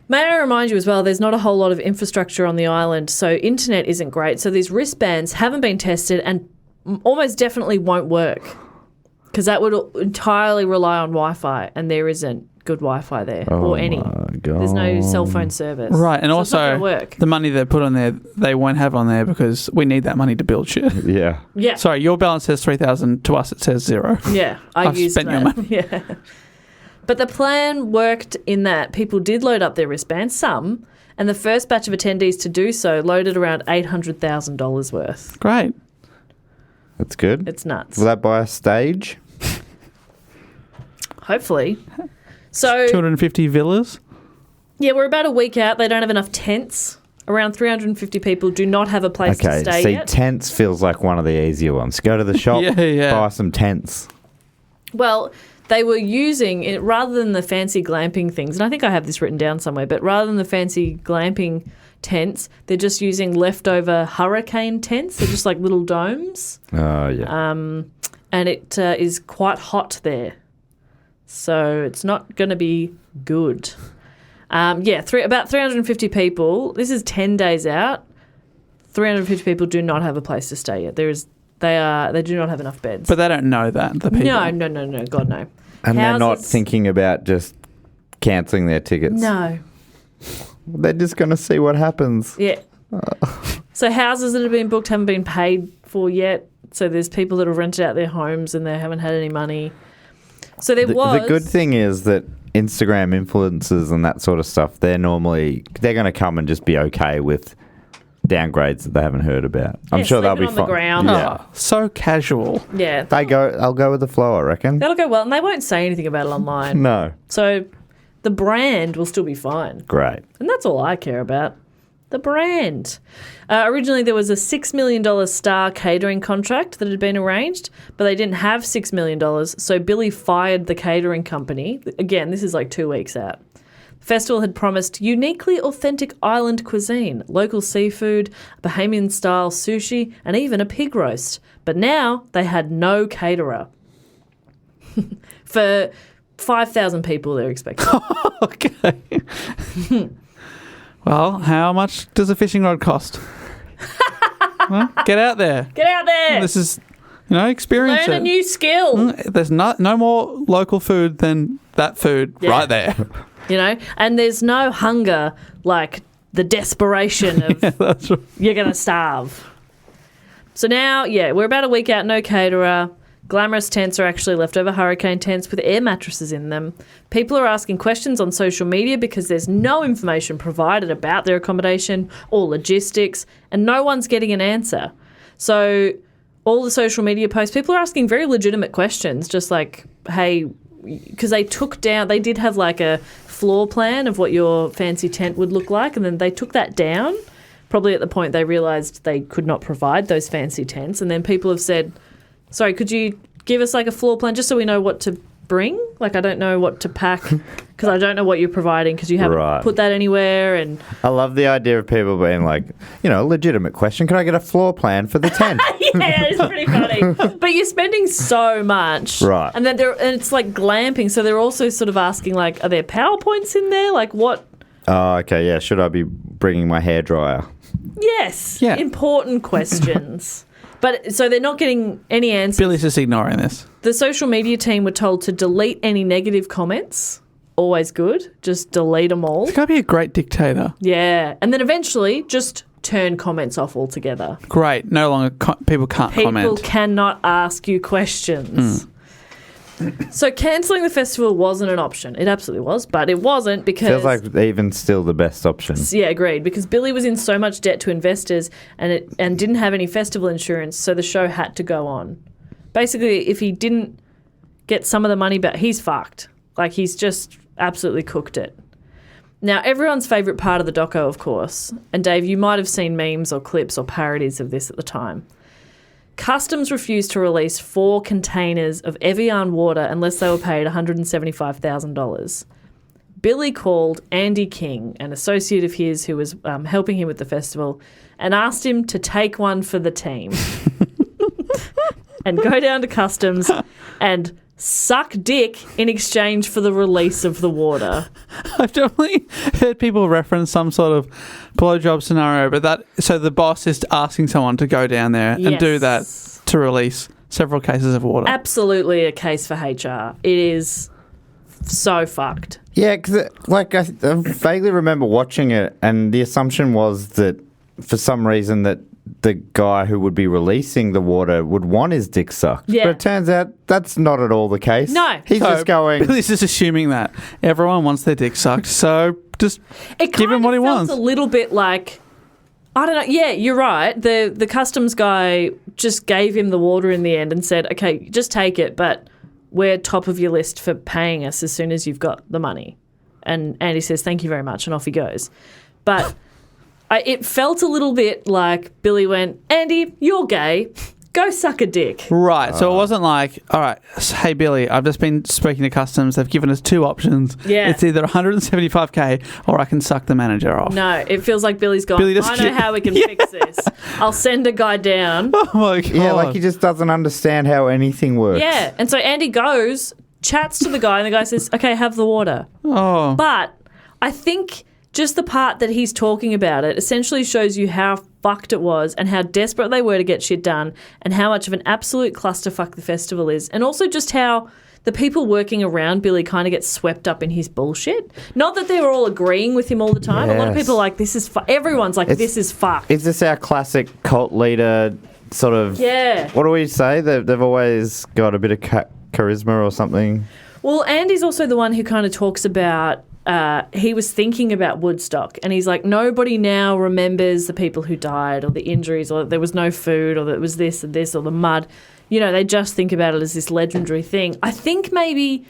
May I remind you as well, there's not a whole lot of infrastructure on the island, so internet isn't great. So these wristbands haven't been tested and almost definitely won't work because that would entirely rely on Wi-Fi, and there isn't good Wi-Fi there or any. God. There's no cell phone service. Right, and So it's not also gonna work. the money they put on there, they won't have on there because we need that money to build shit. Yeah. Yeah. Sorry, your balance says 3,000. To us, it says 0. Yeah, I've used spent that. your money. Yeah. But the plan worked in that people did load up their wristbands, some, and the first batch of attendees to do so loaded around $800,000 worth. Great. That's good. It's nuts. Will that buy a stage? Hopefully. So, 250 villas. yeah, we're about a week out. They don't have enough tents. Around 350 people do not have a place to Okay. stay See, yet. tents feels like one of the easier ones. Go to the shop, Yeah. buy some tents. Well, they were using it rather than the fancy glamping things, and I think I have this written down somewhere, but rather than the fancy glamping tents, they're just using leftover hurricane tents. They're just like little domes, Oh, yeah. and it is quite hot there. So it's not going to be good. About 350 people. This is 10 days out. 350 people do not have a place to stay yet. They do not have enough beds. But they don't know that, the people. No, God no. And they're not Houses- thinking about just cancelling their tickets. No. They're just going to see what happens. Yeah. So houses that have been booked haven't been paid for yet. So there's people that have rented out their homes and they haven't had any money. So The good thing is that Instagram influencers and that sort of stuff, they're going to come and just be okay with downgrades that they haven't heard about. I'm sure they'll be sleeping on the fine. ground. Yeah. Oh, so casual. Yeah. I'll go with the flow, I reckon. That'll go well. And they won't say anything about it online. No. So the brand will still be fine. Great. And that's all I care about. The brand. Originally, there was a $6 million Star catering contract that had been arranged, but they didn't have $6 million, so Billy fired the catering company. Again, this is like 2 weeks out. The festival had promised uniquely authentic island cuisine, local seafood, Bahamian-style sushi, and even a pig roast. But now they had no caterer. For 5,000 people they're expecting. Okay. Well, how much does a fishing rod cost? Well, get out there. Get out there! This is, experience Learn it. a new skill. There's no more local food than that food right there. And there's no hunger like the desperation of That's right. you're going to starve. So now, we're about a week out, no caterer. Glamorous tents are actually leftover hurricane tents with air mattresses in them. People are asking questions on social media because there's no information provided about their accommodation or logistics, and no one's getting an answer. So all the social media posts, people are asking very legitimate questions, just like, hey, because they did have like a floor plan of what your fancy tent would look like, and then they took that down, probably at the point they realised they could not provide those fancy tents, and then people have said, sorry, could you give us like a floor plan just so we know what to bring? Like, I don't know what to pack because I don't know what you're providing because you haven't put that anywhere. And I love the idea of people being like, a legitimate question. Can I get a floor plan for the tent? yeah, it's pretty funny. But you're spending so much. Right. And then it's like glamping. So they're also sort of asking, like, are there PowerPoints in there? Like, what? Oh, okay, yeah. Should I be bringing my hairdryer? Yes. Yeah. Important questions. But so they're not getting any answers. Billy's just ignoring this. The social media team were told to delete any negative comments. Always good. Just delete them all. It's got to be a great dictator. Yeah. And then eventually just turn comments off altogether. Great. No longer people can't People comment. cannot ask you questions. So cancelling the festival wasn't an option. It absolutely was, but it wasn't because... Feels like even still the best option. Yeah, agreed. Because Billy was in so much debt to investors and didn't have any festival insurance, so the show had to go on. Basically, if he didn't get some of the money back, he's fucked. Like, he's just absolutely cooked it. Now, everyone's favourite part of the doco, of course, and Dave, you might have seen memes or clips or parodies of this at the time. Customs refused to release 4 containers of Evian water unless they were paid $175,000. Billy called Andy King, an associate of his who was helping him with the festival, and asked him to take one for the team and go down to customs and suck dick in exchange for the release of the water. I've definitely heard people reference some sort of blowjob scenario, but so the boss is asking someone to go down there and do that to release several cases of water. Absolutely a case for HR. It is so fucked. Yeah, because I vaguely remember watching it, and the assumption was that for some reason that the guy who would be releasing the water would want his dick sucked. Yeah. But it turns out that's not at all the case. No. He's just going... Billy's just assuming that everyone wants their dick sucked, so just give him what he wants. It felt a little bit like, I don't know. Yeah, you're right. The customs guy just gave him the water in the end and said, okay, just take it, but we're top of your list for paying us as soon as you've got the money. And Andy says, thank you very much, and off he goes. But... it felt a little bit like Billy went, Andy, you're gay. Go suck a dick. Right. So it wasn't like, all right, hey, Billy, I've just been speaking to customs. They've given us 2 options. Yeah. It's either $175K or I can suck the manager off. No, it feels like Billy's gone, Billy I know how we can fix this. I'll send a guy down. Oh, my God. Yeah, like he just doesn't understand how anything works. Yeah. And so Andy goes, chats to the guy, and the guy says, okay, have the water. Oh. But I think... just the part that he's talking about it essentially shows you how fucked it was and how desperate they were to get shit done and how much of an absolute clusterfuck the festival is. And also just how the people working around Billy kind of get swept up in his bullshit. Not that they were all agreeing with him all the time. Yes. A lot of people are like, this is everyone's like, this is fucked. Is this our classic cult leader sort of... Yeah. What do we say? They've always got a bit of charisma or something. Well, Andy's also the one who kind of talks about he was thinking about Woodstock, and he's like, nobody now remembers the people who died or the injuries or there was no food or there was this and this or the mud. You know, they just think about it as this legendary thing. I think maybe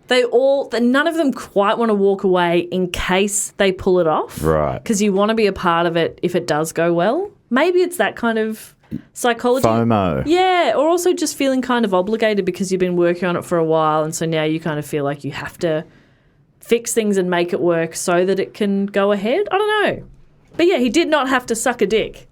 none of them quite want to walk away in case they pull it off. Right. Because you want to be a part of it if it does go well. Maybe it's that kind of psychology. FOMO. Yeah, or also just feeling kind of obligated because you've been working on it for a while, and so now you kind of feel like you have to fix things and make it work so that it can go ahead. I don't know. But yeah, he did not have to suck a dick.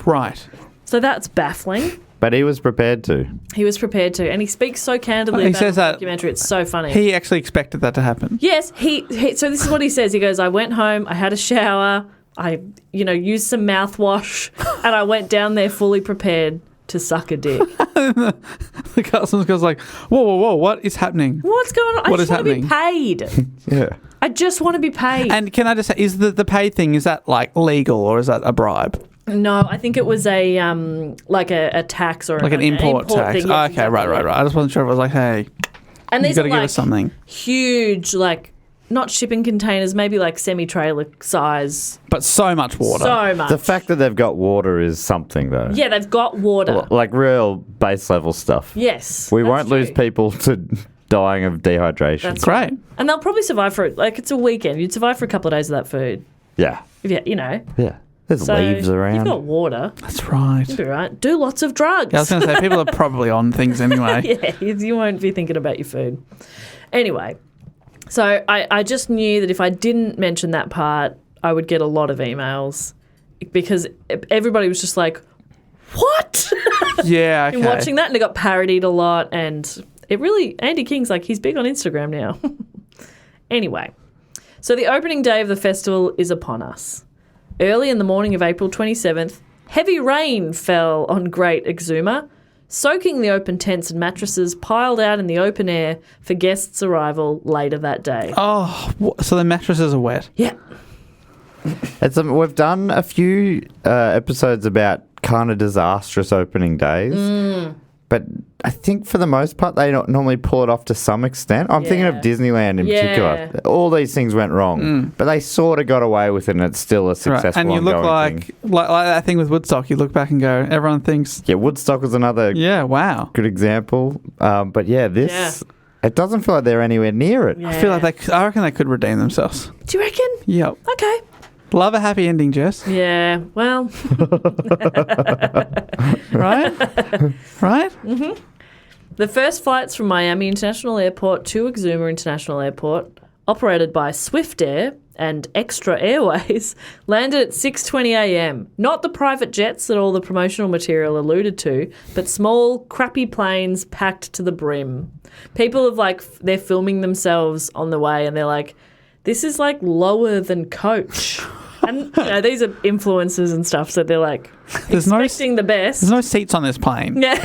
Right. So that's baffling. But he was prepared to. He was prepared to. And he speaks so candidly about the documentary. It's so funny. He actually expected that to happen. Yes. So this is what he says. He goes, I went home, I had a shower, I used some mouthwash, and I went down there fully prepared to suck a dick. The customs guy's like, whoa, what is happening? What's going on? What I is just want to be happening? paid. Yeah. I just want to be paid. And can I just say, is the paid thing, is that like legal or is that a bribe? No, I think it was a like a tax or like an import tax. Thing. Oh, Yes, okay, exactly. right. I just wasn't sure if it was like, hey, and you these got to are give like us something. Huge, like not shipping containers, maybe like semi-trailer size. But so much water. So much. The fact that they've got water is something, though. Yeah, they've got water. Like real base level stuff. Yes. We that's won't lose true. people to dying of dehydration. That's Great. right. And they'll probably survive for it. Like, it's a weekend. You'd survive for a couple of days of that food. Yeah. If you know. Yeah. There's So leaves around. You've got water. That's right. You'll be right. Do lots of drugs. Yeah, I was going to say, people are probably on things anyway. Yeah, you won't be thinking about your food. Anyway, so I just knew that if I didn't mention that part, I would get a lot of emails because everybody was just like, what? Yeah, okay. Been watching that, and it got parodied a lot, and it really, Andy King's like, he's big on Instagram now. Anyway, so the opening day of the festival is upon us. Early in the morning of April 27th, heavy rain fell on Great Exuma, soaking the open tents and mattresses piled out in the open air for guests' arrival later that day. Oh, so the mattresses are wet. Yeah. We've done a few episodes about kind of disastrous opening days. But I think for the most part, they don't normally pull it off to some extent. I'm thinking of Disneyland in particular. All these things went wrong, but they sort of got away with it, and it's still a successful And you look like that thing with Woodstock. You look back and go, everyone thinks... Yeah, Woodstock was another good example. But this... It doesn't feel like they're anywhere near it. Yeah. I reckon they could redeem themselves. Do you reckon? Yep. Okay. Love a happy ending, Jess. Yeah, well... Right? Right? Mm-hmm. The first flights from Miami International Airport to Exuma International Airport, operated by Swift Air and Extra Airways, landed at 6:20 a.m. Not the private jets that all the promotional material alluded to, but small, crappy planes packed to the brim. People they're filming themselves on the way, and they're like, this is like lower than coach. And these are influencers and stuff, so they're like expecting the best. There's no seats on this plane. Yeah,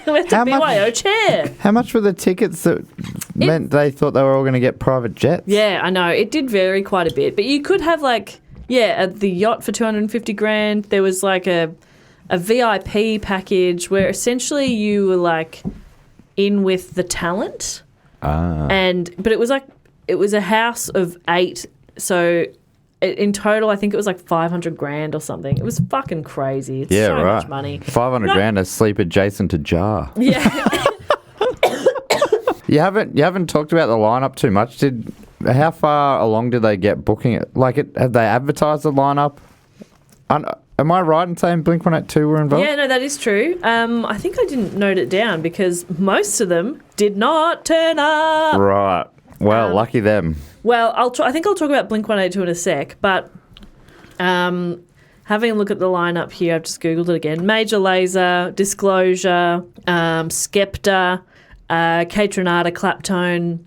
we have a BYO chair. How much were the tickets that meant they thought they were all going to get private jets? Yeah, I know. It did vary quite a bit. But you could have the yacht for $250,000. There was like a VIP package where essentially you were in with the talent. But it was a house of 8, so in total, I think it was $500,000 or something. It was fucking crazy. It's so much money. $500,000 to sleep adjacent to Jar. Yeah. You haven't talked about the lineup too much. How far along did they get booking it? Have they advertised the lineup? Am I right in saying Blink-182 were involved? Yeah, no, that is true. I think I didn't note it down because most of them did not turn up. Right. Well, lucky them. Well, I think I'll talk about Blink-182 in a sec, but having a look at the lineup here, I've just Googled it again. Major Lazer, Disclosure, Skepta, Kate Renata, Claptone,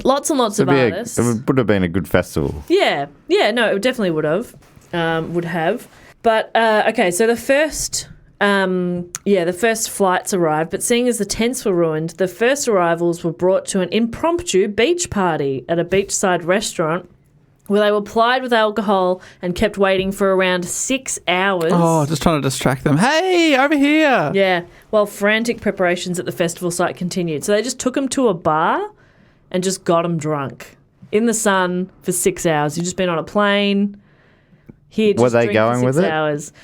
lots and lots of artists. It would have been a good festival. Yeah, no, it definitely would have. But, okay, so the first flights arrived, but seeing as the tents were ruined, the first arrivals were brought to an impromptu beach party at a beachside restaurant where they were plied with alcohol and kept waiting for around 6 hours. Oh, just trying to distract them. Hey, over here! Yeah, while frantic preparations at the festival site continued. So they just took them to a bar and just got them drunk in the sun for 6 hours. You've just been on a plane... Were they going with it? Hours.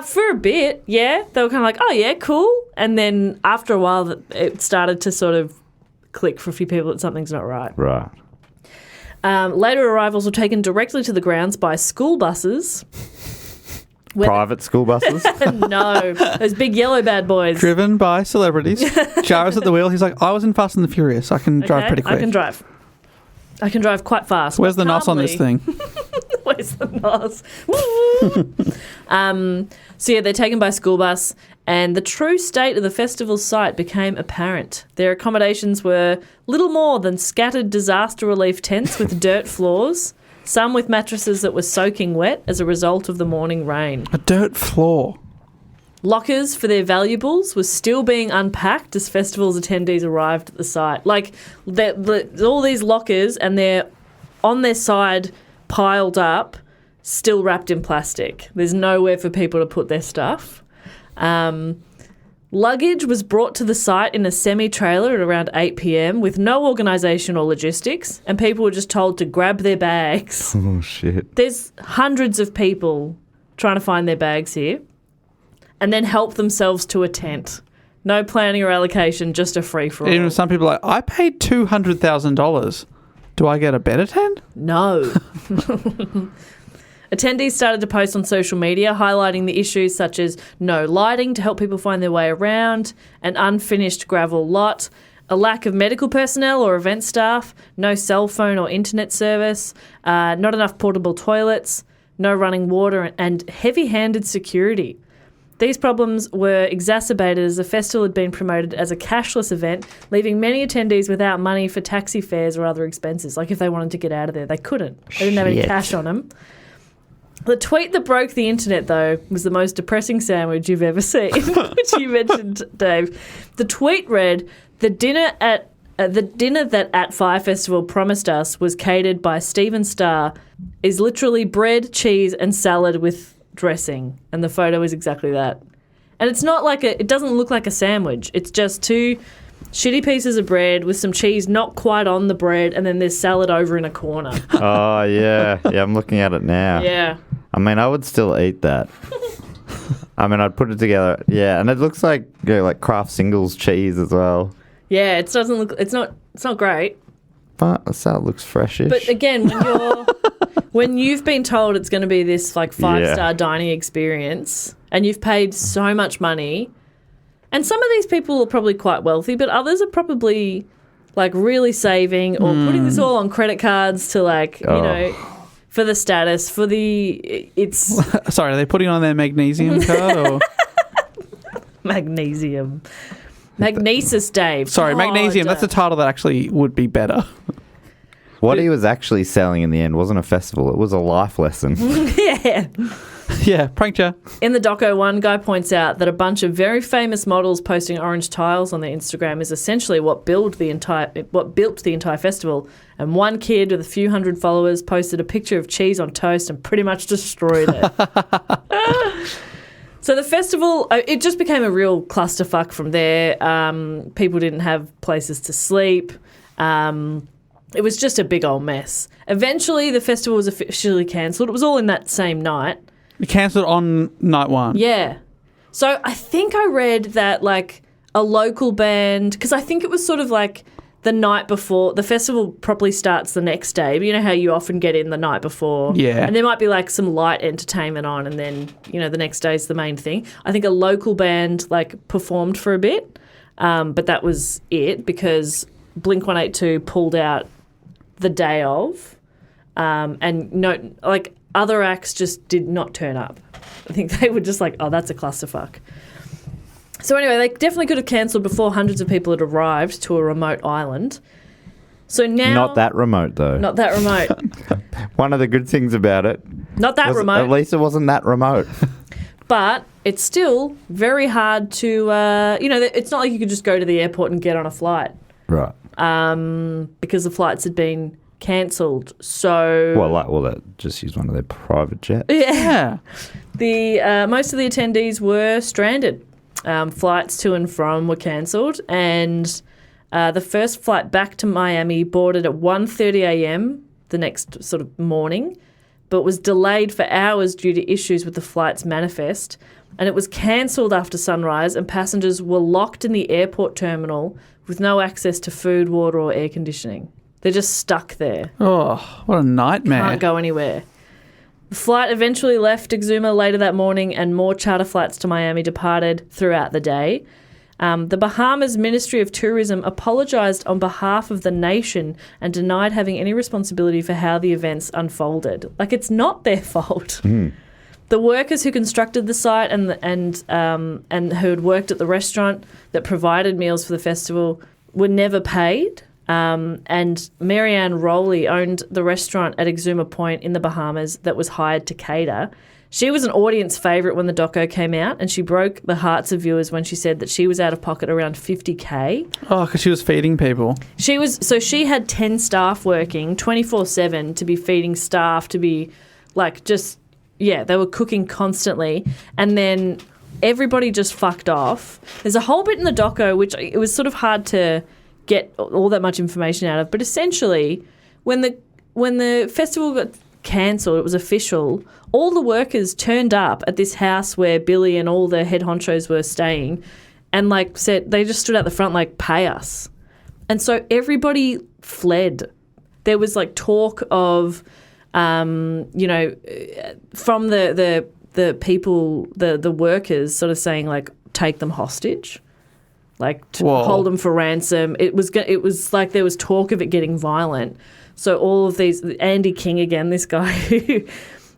For a bit, yeah. They were kind of like, oh, yeah, cool. And then after a while, it started to sort of click for a few people that something's not right. Right. Later arrivals were taken directly to the grounds by school buses. Private school buses? No. Those big yellow bad boys. Driven by celebrities. Jarvis at the wheel. He's like, I was in Fast and the Furious. I can drive pretty quick. I can drive quite fast. Where's the NOS on this thing? Where's the NOS? So, yeah, they're taken by school bus, and the true state of the festival site became apparent. Their accommodations were little more than scattered disaster relief tents with dirt floors, some with mattresses that were soaking wet as a result of the morning rain. A dirt floor. Lockers for their valuables were still being unpacked as festival's attendees arrived at the site. All these lockers, and they're on their side, piled up, still wrapped in plastic. There's nowhere for people to put their stuff. Luggage was brought to the site in a semi-trailer at around 8 p.m. with no organisation or logistics, and people were just told to grab their bags. Oh, shit. There's hundreds of people trying to find their bags here. And then help themselves to a tent. No planning or allocation, just a free-for-all. Even some people are like, I paid $200,000. Do I get a better tent? No. Attendees started to post on social media highlighting the issues such as no lighting to help people find their way around, an unfinished gravel lot, a lack of medical personnel or event staff, no cell phone or internet service, not enough portable toilets, no running water, and heavy-handed security. These problems were exacerbated as the festival had been promoted as a cashless event, leaving many attendees without money for taxi fares or other expenses. Like if they wanted to get out of there, they couldn't. They didn't have any cash on them. The tweet that broke the internet, though, was the most depressing sandwich you've ever seen, which you mentioned, Dave. The tweet read, the dinner that at Fyre Festival promised us was catered by Steven Starr is literally bread, cheese and salad with dressing, and the photo is exactly that. And it's not like it doesn't look like a sandwich. It's just 2 shitty pieces of bread with some cheese not quite on the bread, and then there's salad over in a corner. Oh, yeah. Yeah, I'm looking at it now. Yeah. I mean, I would still eat that. I mean, I'd put it together. Yeah, and it looks like, like Kraft Singles cheese as well. Yeah, it doesn't look. It's not great. But the salad looks freshish. But again, when you've been told it's going to be this like 5-star dining experience, and you've paid so much money, and some of these people are probably quite wealthy, but others are probably like really saving or putting this all on credit cards to for the status, for the Sorry, are they putting on their magnesium card or magnesium? Magnesis, Dave. Sorry, magnesium. That's a title that actually would be better. What he was actually selling in the end wasn't a festival. It was a life lesson. Yeah. Yeah, prankster. In the doco, one guy points out that a bunch of very famous models posting orange tiles on their Instagram is essentially what built the entire festival. And one kid with a few hundred followers posted a picture of cheese on toast and pretty much destroyed it. So the festival, it just became a real clusterfuck from there. People didn't have places to sleep. It was just a big old mess. Eventually, the festival was officially cancelled. It was all in that same night. You cancelled on night 1? Yeah. So I think I read that like a local band, because I think it was sort of like the night before. The festival probably starts the next day. But you know how you often get in the night before? Yeah. And there might be like some light entertainment on, and then, the next day is the main thing. I think a local band like performed for a bit, but that was it because Blink-182 pulled out the day of, and other acts just did not turn up. I think they were just like, oh, that's a clusterfuck. So anyway, they definitely could have cancelled before hundreds of people had arrived to a remote island. So now... Not that remote, though. Not that remote. One of the good things about it... Not that remote. At least it wasn't that remote. But it's still very hard to... it's not like you could just go to the airport and get on a flight. Right. Because the flights had been cancelled. So... Well, just use one of their private jets. Yeah. Most of the attendees were stranded. Flights to and from were cancelled, and the first flight back to Miami boarded at 1:30 a.m. the next sort of morning, but was delayed for hours due to issues with the flight's manifest, and it was cancelled after sunrise, and passengers were locked in the airport terminal with no access to food, water or air conditioning. They're just stuck there. Oh, what a nightmare. Can't go anywhere. The flight eventually left Exuma later that morning, and more charter flights to Miami departed throughout the day. The Bahamas Ministry of Tourism apologised on behalf of the nation and denied having any responsibility for how the events unfolded. Like, it's not their fault. The workers who constructed the site and who had worked at the restaurant that provided meals for the festival were never paid. And Marianne Rowley owned the restaurant at Exuma Point in the Bahamas that was hired to cater. She was an audience favourite when the doco came out, and she broke the hearts of viewers when she said that she was out of pocket around $50,000. Oh, because she was feeding people. She had 10 staff working 24/7 to be feeding staff, to be like they were cooking constantly, and then everybody just fucked off. There's a whole bit in the doco which it was sort of hard to get all that much information out of, but essentially when the festival got cancelled, it was official, all the workers turned up at this house where Billy and all the head honchos were staying and said, they just stood out the front pay us. And so everybody fled. There was talk of from the people, the workers sort of saying take them hostage. Hold them for ransom. It was like there was talk of it getting violent. So all of these, Andy King again, this guy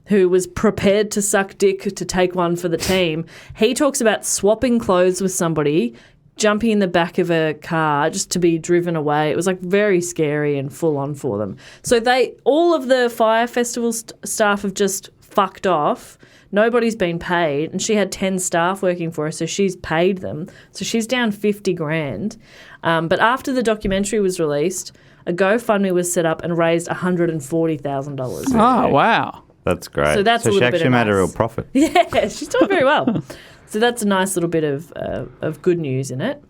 who was prepared to suck dick to take one for the team, he talks about swapping clothes with somebody, jumping in the back of a car just to be driven away. It was very scary and full on for them. So all of the Fyre Festival staff have just fucked off. Nobody's been paid, and she had 10 staff working for her, so she's paid them. So she's down $50,000. But after the documentary was released, a GoFundMe was set up and raised $140,000. Oh, wow. That's great. So that's a little she bit actually of made a nice. real profit. Yeah, she's doing very well. So that's a nice little bit of good news in it.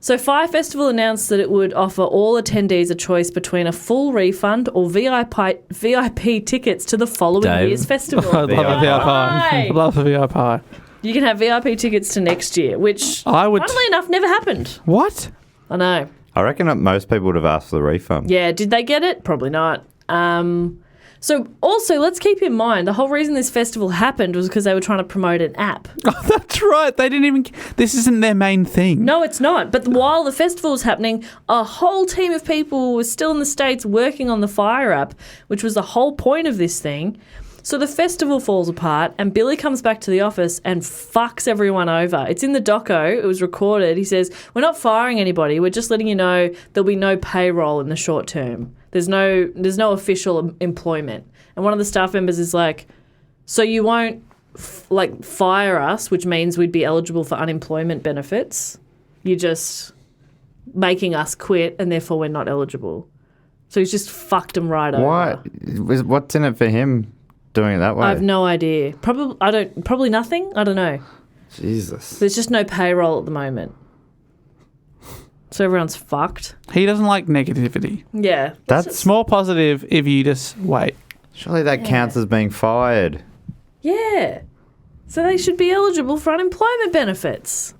So Fyre Festival announced that it would offer all attendees a choice between a full refund or VIP tickets to the following year's festival. I love a VIP. I love a VIP. You can have VIP tickets to next year, which, funnily enough, never happened. What? I know. I reckon that most people would have asked for the refund. Yeah, did they get it? Probably not. So also, let's keep in mind, the whole reason this festival happened was because they were trying to promote an app. Oh, that's right. They didn't even... This isn't their main thing. No, it's not. But while the festival was happening, a whole team of people were still in the States working on the Fyre app, which was the whole point of this thing. So the festival falls apart and Billy comes back to the office and fucks everyone over. It's in the doco. It was recorded. He says, "We're not firing anybody. We're just letting you know there'll be no payroll in the short term. There's no official employment." And one of the staff members is like, "So you won't fire us, which means we'd be eligible for unemployment benefits. You're just making us quit and therefore we're not eligible." So he's just fucked them right over. What's in it for him doing it that way? I have no idea. Probably nothing. I don't know. Jesus. There's just no payroll at the moment. So everyone's fucked. He doesn't like negativity. Yeah. That's Small positive if you just wait. Surely that counts as being fired. Yeah. So they should be eligible for unemployment benefits.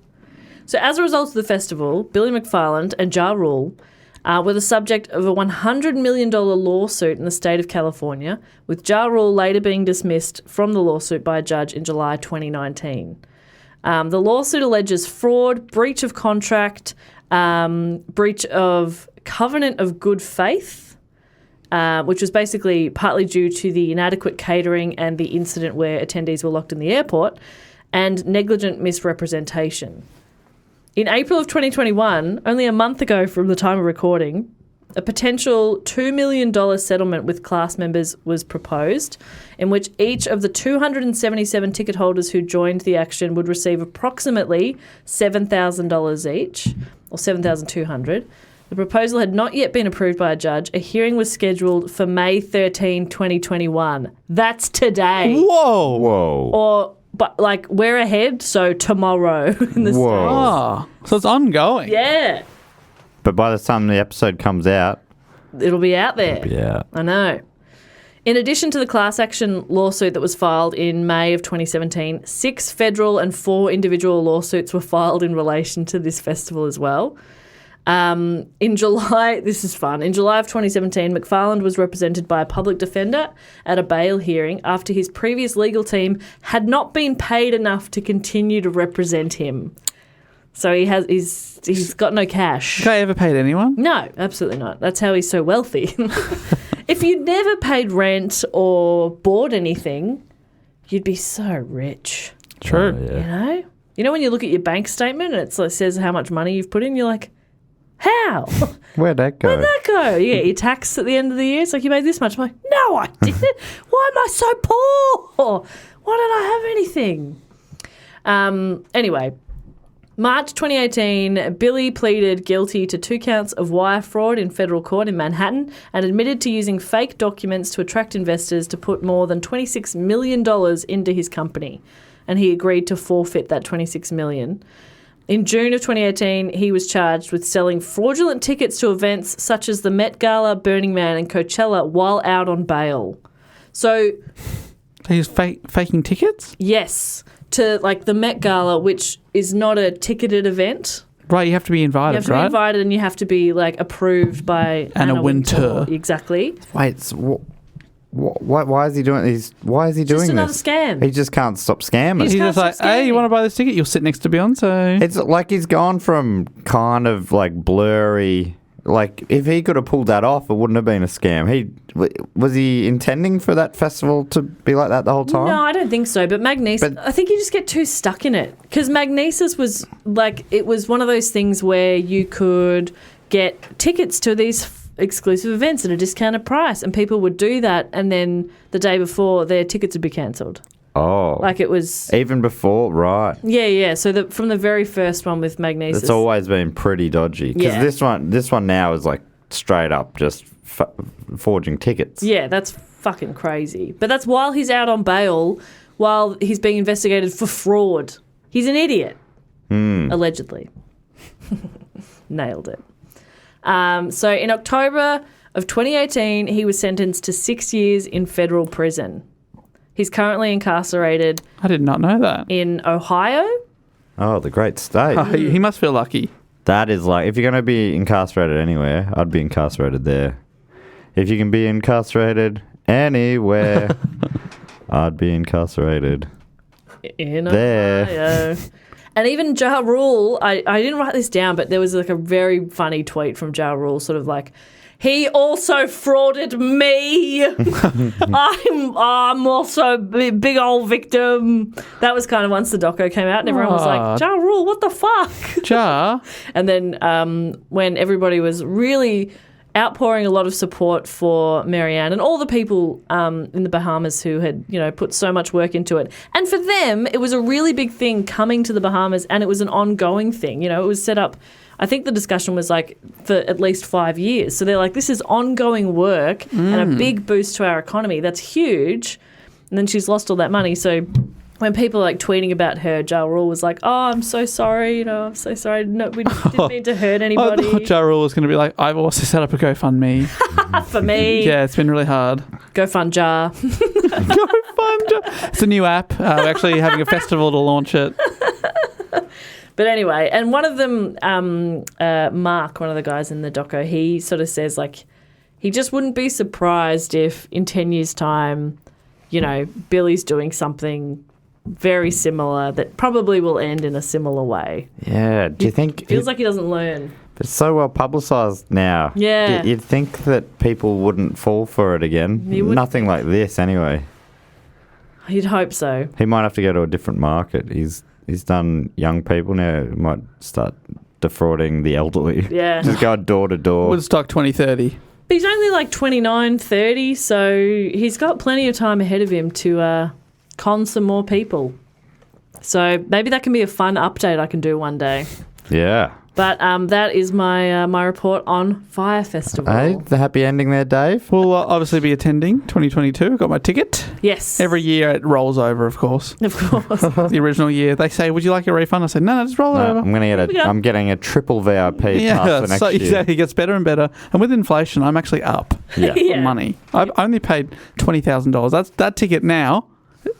So as a result of the festival, Billy McFarland and Ja Rule were the subject of a $100 million lawsuit in the state of California, with Ja Rule later being dismissed from the lawsuit by a judge in July 2019. The lawsuit alleges fraud, breach of contract, breach of covenant of good faith, which was basically partly due to the inadequate catering and the incident where attendees were locked in the airport, and negligent misrepresentation. In April of 2021, only a month ago from the time of recording, a potential $2 million settlement with class members was proposed, in which each of the 277 ticket holders who joined the action would receive approximately $7,000 each, or $7,200. The proposal had not yet been approved by a judge. A hearing was scheduled for May 13, 2021. That's today. Whoa. But we're ahead, so tomorrow in the States. Oh, so it's ongoing. Yeah. But by the time the episode comes out... It'll be out there. Yeah. I know. In addition to the class action lawsuit that was filed in May of 2017, 6 federal and 4 individual lawsuits were filed in relation to this festival as well. In July, this is fun, in July of 2017, McFarland was represented by a public defender at a bail hearing after his previous legal team had not been paid enough to continue to represent him. So he's got no cash. Have I ever paid anyone? No, absolutely not. That's how he's so wealthy. If you'd never paid rent or bought anything, you'd be so rich. True. Oh, yeah. You know when you look at your bank statement and it says how much money you've put in, you're like, how? Where'd that go? You get your tax at the end of the year. It's like, you made this much. I'm like, no, I didn't. Why am I so poor? Why don't I have anything? Anyway, March 2018, Billy pleaded guilty to 2 counts of wire fraud in federal court in Manhattan and admitted to using fake documents to attract investors to put more than $26 million into his company. And he agreed to forfeit that $26 million. In June of 2018, he was charged with selling fraudulent tickets to events such as the Met Gala, Burning Man and Coachella while out on bail. So he's faking tickets? Yes, to the Met Gala, which is not a ticketed event. Right, you have to be invited, You have to be invited and you have to be approved by Anna Wintour. Exactly. Wait, so why is he doing this? Why is he doing this? Just another scam. He just can't stop scamming. He's just like, hey, you want to buy this ticket? You'll sit next to Beyonce. It's like he's gone from kind of blurry. If he could have pulled that off, it wouldn't have been a scam. Was he intending for that festival to be like that the whole time? No, I don't think so. But Magnesis, I think you just get too stuck in it. Because Magnesis was it was one of those things where you could get tickets to these exclusive events at a discounted price, and people would do that, and then the day before their tickets would be cancelled. Oh. It was... Even before, right. Yeah. So from the very first one with Magnesis... It's always been pretty dodgy. Because this one now is straight up just forging tickets. Yeah, that's fucking crazy. But that's while he's out on bail, while he's being investigated for fraud. He's an idiot, allegedly. Nailed it. So in October of 2018, he was sentenced to 6 years in federal prison. He's currently incarcerated I did not know that. in Ohio. Oh, the great state. Oh, he must feel lucky. That is like, if you're going to be incarcerated anywhere, I'd be incarcerated there. If you can be incarcerated anywhere, I'd be incarcerated In there. Ohio. And even Ja Rule, I didn't write this down, but there was like a very funny tweet from Ja Rule, sort of like, he also frauded me. I'm also a big old victim. That was kind of once the doco came out and everyone was like, Ja Rule, what the fuck? Ja. And then when everybody was really outpouring a lot of support for Marianne and all the people in the Bahamas who had, put so much work into it. And for them, it was a really big thing coming to the Bahamas, and it was an ongoing thing. It was set up, I think the discussion was like for at least 5 years. So they're like, this is ongoing work and a big boost to our economy. That's huge. And then she's lost all that money. So when people are like tweeting about her, Ja Rule was like, "Oh, I'm so sorry. I'm so sorry. No, we didn't mean to hurt anybody." I thought Ja Rule was going to be like, I've also set up a GoFundMe. For me. Yeah, it's been really hard. Go fund Ja. Go fund Ja. It's a new app. We're actually having a festival to launch it. But anyway, and one of them, Mark, one of the guys in the doco, he sort of says like, he just wouldn't be surprised if in 10 years' time, Billy's doing something very similar that probably will end in a similar way. Yeah. Do you think... Feels like he doesn't learn. It's so well publicised now. Yeah. You'd think that people wouldn't fall for it again. Nothing like this, anyway. You'd hope so. He might have to go to a different market. He's done young people now. He might start defrauding the elderly. Yeah. Just going door to door. Woodstock 2030. But he's only like 29, 30, so he's got plenty of time ahead of him to con some more people. So maybe that can be a fun update I can do one day. Yeah. But that is my my report on Fyre Festival. Hey, the happy ending there, Dave. We'll obviously be attending 2022. Got my ticket. Yes. Every year it rolls over, of course. Of course. The original year. They say, would you like a refund? I say, no, just roll it over. I'm getting a triple VIP pass for next year. Exactly. It gets better and better. And with inflation, I'm actually up Yeah. on money. I've only paid $20,000. That ticket now,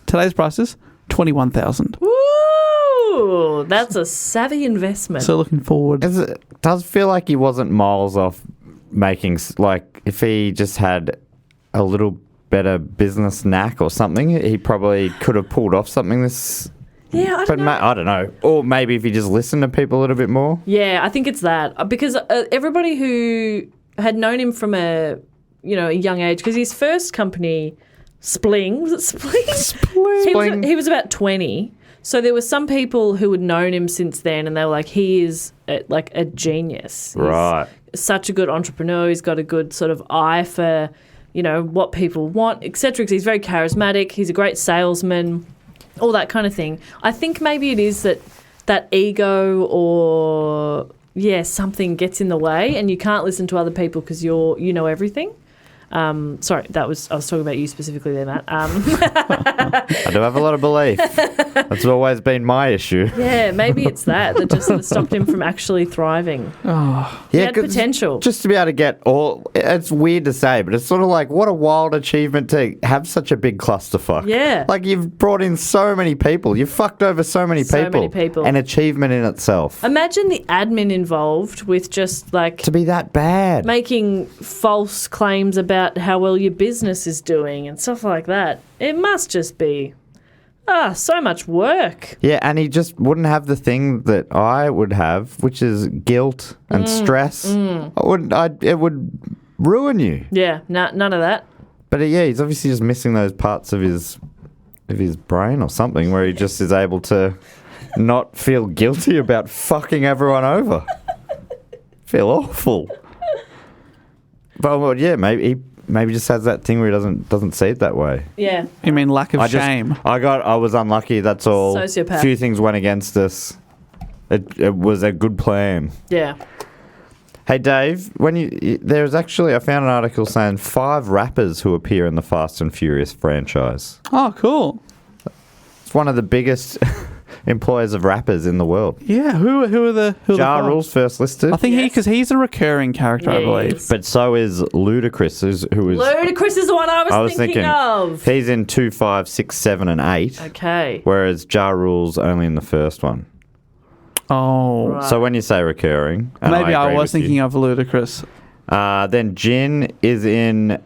today's prices, $21,000. Ooh, that's a savvy investment. So looking forward. It does feel like he wasn't miles off making, like, if he just had a little better business knack or something, he probably could have pulled off something this... Yeah, I don't know. I don't know. Or maybe if he just listened to people a little bit more. Yeah, I think it's that. Because everybody who had known him from a young age, because his first company, Spling, was it Spling? Spling. He was about 20. So there were some people who had known him since then, and they were like, he is a genius. Right. He's such a good entrepreneur. He's got a good sort of eye for, what people want, etc. Because he's very charismatic. He's a great salesman, all that kind of thing. I think maybe it is that ego or, something gets in the way and you can't listen to other people because you know everything. Sorry, I was talking about you specifically there, Matt. I do have a lot of belief. That's always been my issue. Yeah, maybe it's that just sort of stopped him from actually thriving. Oh, He had potential. Just to be able to get it's weird to say, but it's sort of like, what a wild achievement to have such a big clusterfuck. Yeah. Like, you've brought in so many people. You've fucked over so many people. An achievement in itself. Imagine the admin involved with just like... To be that bad. Making false claims about how well your business is doing and stuff like that. It must just be so much work. Yeah, and he just wouldn't have the thing that I would have, which is guilt and stress. It would ruin you. Yeah, none of that. But he's obviously just missing those parts of his brain or something where he just is able to not feel guilty about fucking everyone over. Feel awful. But yeah, maybe just has that thing where he doesn't see it that way. Yeah. you mean lack of shame? I was unlucky. That's all. Sociopath. A few things went against us. It was a good plan. Yeah. Hey Dave, there's actually, I found an article saying 5 rappers who appear in the Fast and Furious franchise. Oh, cool. It's one of the biggest employers of rappers in the world. Yeah, who are the Ja five? Rule's first listed. I think because he's a recurring character, I believe. Yes. But so is Ludacris, who is... Ludacris is the one I was thinking of. He's in 2, 5, 6, 7, and 8. Okay. Whereas Ja Rule's only in the first one. Oh, Right. So when you say recurring... and maybe I agree was with you, thinking of Ludacris. then Jin is in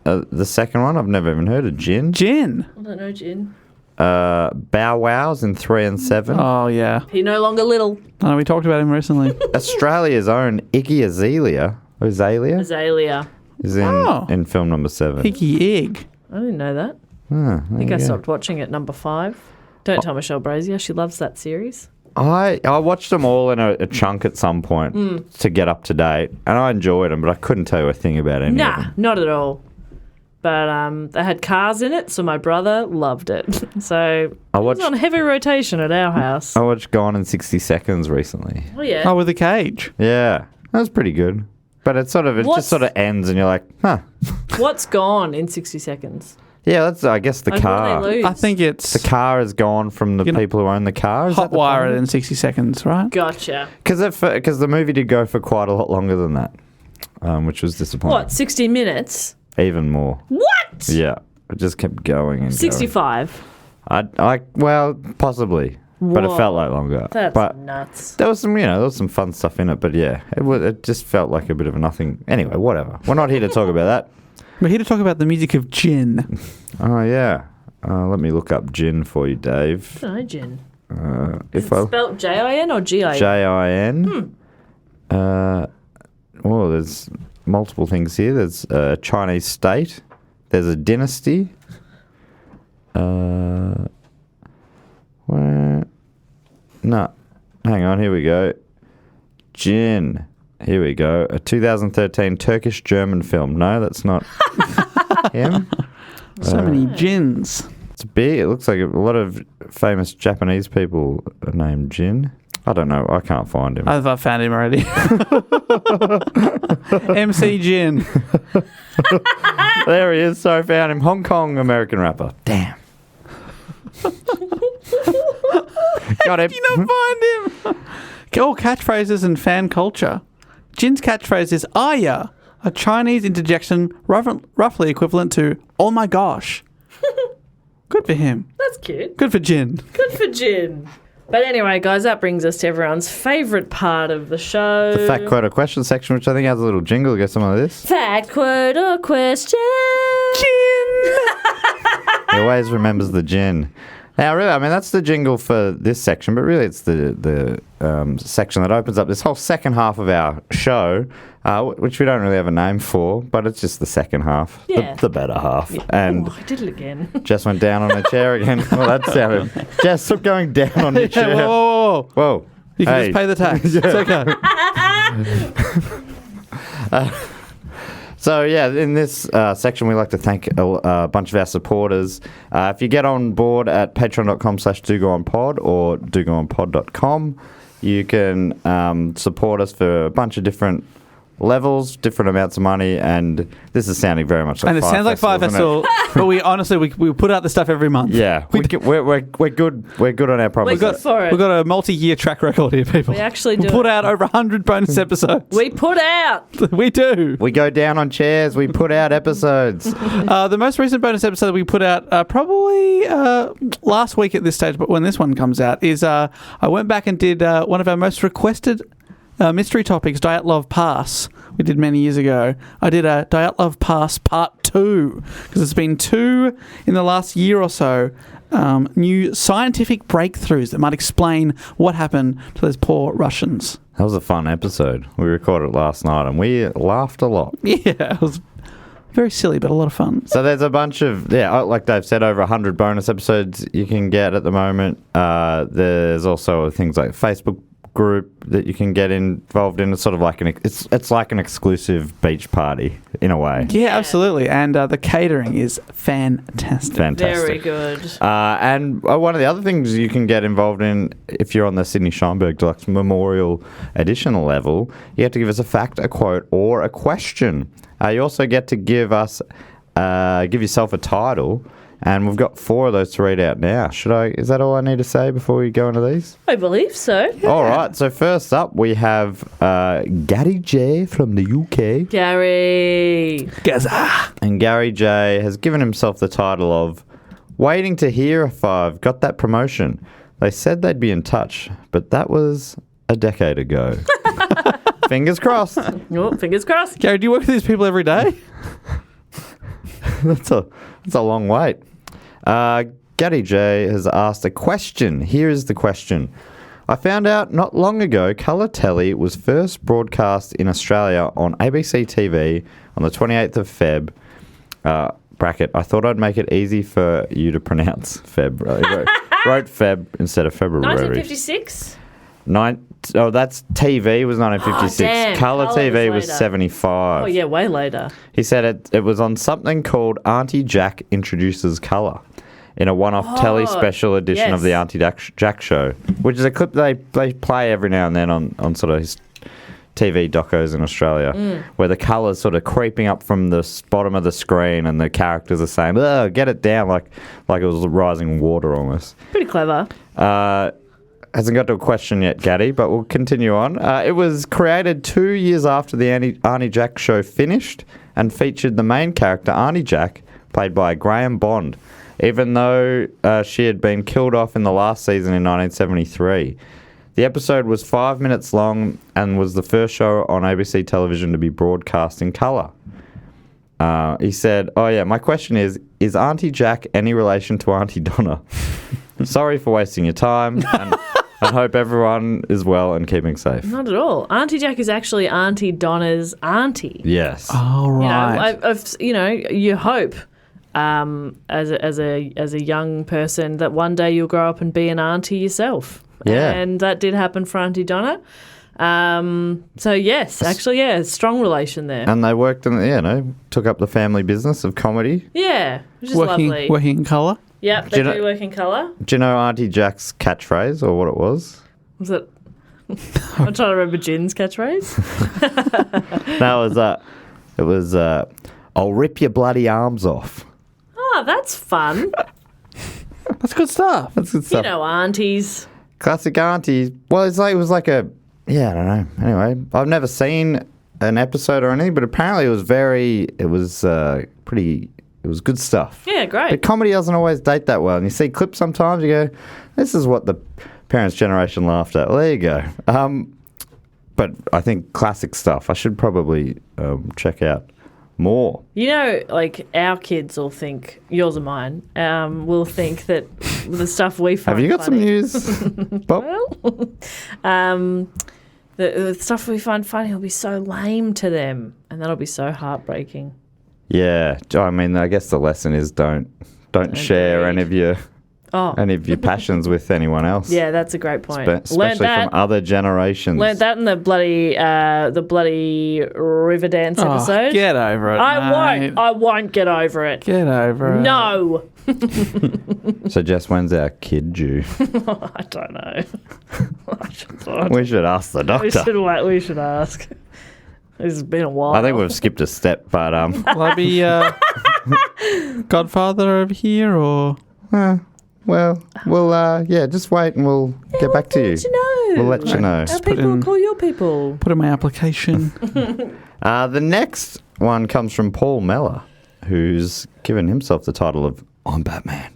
the second one. I've never even heard of Jin. Jin. I don't know, Jin. Bow Wow's in 3 and 7. Oh yeah. He no longer little. Oh, we talked about him recently. Australia's own Iggy Azalea. Azalea. Is Oh. in film number 7. Hickey egg. I didn't know that. Ah, I think I stopped watching it number 5. Don't tell Michelle Brazier. She loves that series. I watched them all in a chunk at some point to get up to date, and I enjoyed them, but I couldn't tell you a thing about any of Nah, them. not at all. But they had cars in it, so my brother loved it. So it was on heavy rotation at our house. I watched Gone in 60 Seconds recently. Oh, yeah. Oh, with the cage. Yeah, that was pretty good. But it just sort of ends, and you're like, huh. What's gone in 60 seconds? Yeah, that's, I guess, the Like, what car. do they lose? I think it's The car is gone from the people who own the car. Is that the hotwire it plan? in 60 seconds, right? Gotcha. Because the movie did go for quite a lot longer than that, which was disappointing. What, 60 minutes? Even more. What? Yeah, it just kept going and 65. going. Well, possibly, but it Whoa. felt like longer. That's but nuts. there was some fun stuff in it. But yeah, it just felt like a bit of a nothing. Anyway, whatever. We're not here to talk about that. We're here to talk about the music of Jin. Oh yeah. Let me look up Jin for you, Dave. I don't know, Jin. If Is it spelled J-I-N or G-I-N? J-I-N. Well, there's multiple things here. There's a Chinese state. There's a dynasty. Where? No. Hang on. Here we go. Jin. Here we go. A 2013 Turkish-German film. No, that's not him. So many Jins. It's big. It looks like a lot of famous Japanese people are named Jin. I don't know. I can't find him. I found him already. MC Jin. There he is. So I found him. Hong Kong American rapper. Damn. Got him. You don't find him. All catchphrases and fan culture. Jin's catchphrase is "Aya," a Chinese interjection roughly equivalent to "Oh my gosh." Good for him. That's cute. Good for Jin. Good for Jin. But anyway, guys, that brings us to everyone's favourite part of the show. The fact, quote, or question section, which I think has a little jingle. Get some of this. Fact, quote, or question. Jin. He always remembers the gin. Now, really, I mean, that's the jingle for this section, but really it's the section that opens up this whole second half of our show, which we don't really have a name for, but it's just the second half, Yeah. the better half. And Oh, I did it again. Jess went down on her chair again. Well, that sounded... Jess, stop going down on your Yeah, chair. whoa. Whoa. You can Hey. just pay the tax. It's okay. So, yeah, in this section, we like to thank a bunch of our supporters. If you get on board at patreon.com/dogoonpod or dogoonpod.com, you can support us for a bunch of different levels, different amounts of money, and this is sounding very much like And it sounds like Fyre Festival, Festival, but we honestly put out the stuff every month. yeah, we're good. We're good on our promises. Good for it. We've got a multi-year track record here, people. We actually do put it. out over 100 bonus episodes. We put out. We do. We go down on chairs. We put out episodes. The most recent bonus episode that we put out probably last week at this stage, but when this one comes out, is I went back and did one of our most requested mystery topics, Dyatlov Pass. We did many years ago. I did a Dyatlov Pass Part 2 because it's been 2 in the last year or so. New scientific breakthroughs that might explain what happened to those poor Russians. That was a fun episode. We recorded it last night and we laughed a lot. Yeah, it was very silly, but a lot of fun. So there's a bunch of, like Dave said, over 100 bonus episodes you can get at the moment. There's also things like Facebook group that you can get involved in. It's sort of like it's like an exclusive beach party in a way. Yeah, absolutely. And the catering is fantastic. Fantastic. Very good. And one of the other things you can get involved in if you're on the Sydney Scheinberg Deluxe Memorial Edition level, you have to give us a fact, a quote, or a question. You also get to give yourself a title, And we've got 4 of those to read out now. Is that all I need to say before we go into these? I believe so. All right. So first up, we have Gary J from the UK. Gary. Gaza. And Gary J has given himself the title of Waiting to Hear if I've Got That Promotion. They said they'd be in touch, but that was a decade ago. Fingers crossed. Oh, fingers crossed. Gary, do you work with these people every day? That's a long wait. Gary J has asked a question. Here is the question. I found out not long ago colour telly was first broadcast in Australia on ABC TV on the 28th of Feb. Bracket, I thought I'd make it easy for you to pronounce Feb. Wrote Feb instead of February. 1956? That's TV was 1956. Damn, Colour colour TV was was later. 75. Oh, yeah, way later. He said it was on something called Auntie Jack Introduces Colour in a one-off telly special edition of the yes. Auntie Jack show, which is a clip they play every now and then on sort of his TV docos in Australia, where the colour's sort of creeping up from the bottom of the screen and the characters are saying, "Ugh, get it down," like it was rising water almost. Pretty clever. Hasn't got to a question yet, Gaddy, but we'll continue on. It was created 2 years after the Auntie Jack show finished and featured the main character, Auntie Jack, played by Graham Bond, even though she had been killed off in the last season in 1973. The episode was 5 minutes long and was the first show on ABC television to be broadcast in colour. He said, "Oh yeah, my question is Auntie Jack any relation to Auntie Donna? Sorry for wasting your time, and I hope everyone is well and keeping safe." Not at all. Auntie Jack is actually Auntie Donna's auntie. Yes. All right. You hope as a young person that one day you'll grow up and be an auntie yourself. Yeah. And that did happen for Auntie Donna. So yes, actually, yeah, strong relation there. And they worked in, took up the family business of comedy. Yeah, which is lovely. Working in colour. Yep, they do work in colour. Do you know Auntie Jack's catchphrase or what it was? Was it? I'm trying to remember Jin's catchphrase. No, it was, I'll rip your bloody arms off. Oh, that's fun. That's good stuff. That's good stuff. You know, aunties. Classic auntie. Well, it was like I don't know. Anyway, I've never seen an episode or anything, but apparently it was good stuff. Yeah, great. But comedy doesn't always date that well. And you see clips sometimes, you go, this is what the parents' generation laughed at. Well, there you go. But I think classic stuff. I should probably check out more. You know, like our kids will think, yours and mine, will think that the stuff we find Have you got some funny- news, Bob? Well, the stuff we find funny will be so lame to them, and that'll be so heartbreaking. Yeah. I mean, I guess the lesson is don't share any of your passions with anyone else. Yeah, that's a great point. Especially from other generations. Learned that in the bloody Riverdance episode. Get over it. I won't get over it. Get over it. No. So, Jess, when's our kid due? I don't know. We should ask the doctor. We should ask. It's been a while. I think we've skipped a step, but Will I be godfather over here or? well, we'll just wait and we'll get back to you. Let you know. We'll let you know. Our people will call your people. Put in my application. The next one comes from Paul Meller, who's given himself the title of I'm Batman.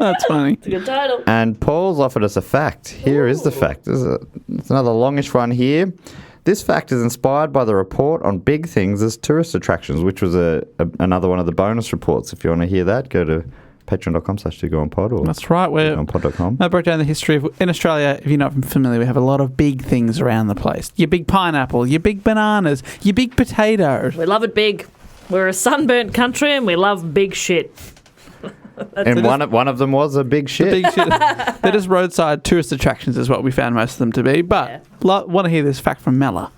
That's funny. It's a good title. And Paul's offered us a fact. Here is the fact. It's another longish one here. This fact is inspired by the report on big things as tourist attractions, which was another one of the bonus reports. If you want to hear that, go to patreon.com/2goonpod or That's right. on pod.com. I broke down the history of in Australia. If you're not familiar, we have a lot of big things around the place. Your big pineapple, your big bananas, your big potatoes. We love it big. We're a sunburnt country and we love big shit. And one of them was a big shit. Big shit. They're just roadside tourist attractions is what we found most of them to be. But want to hear this fact from Mella.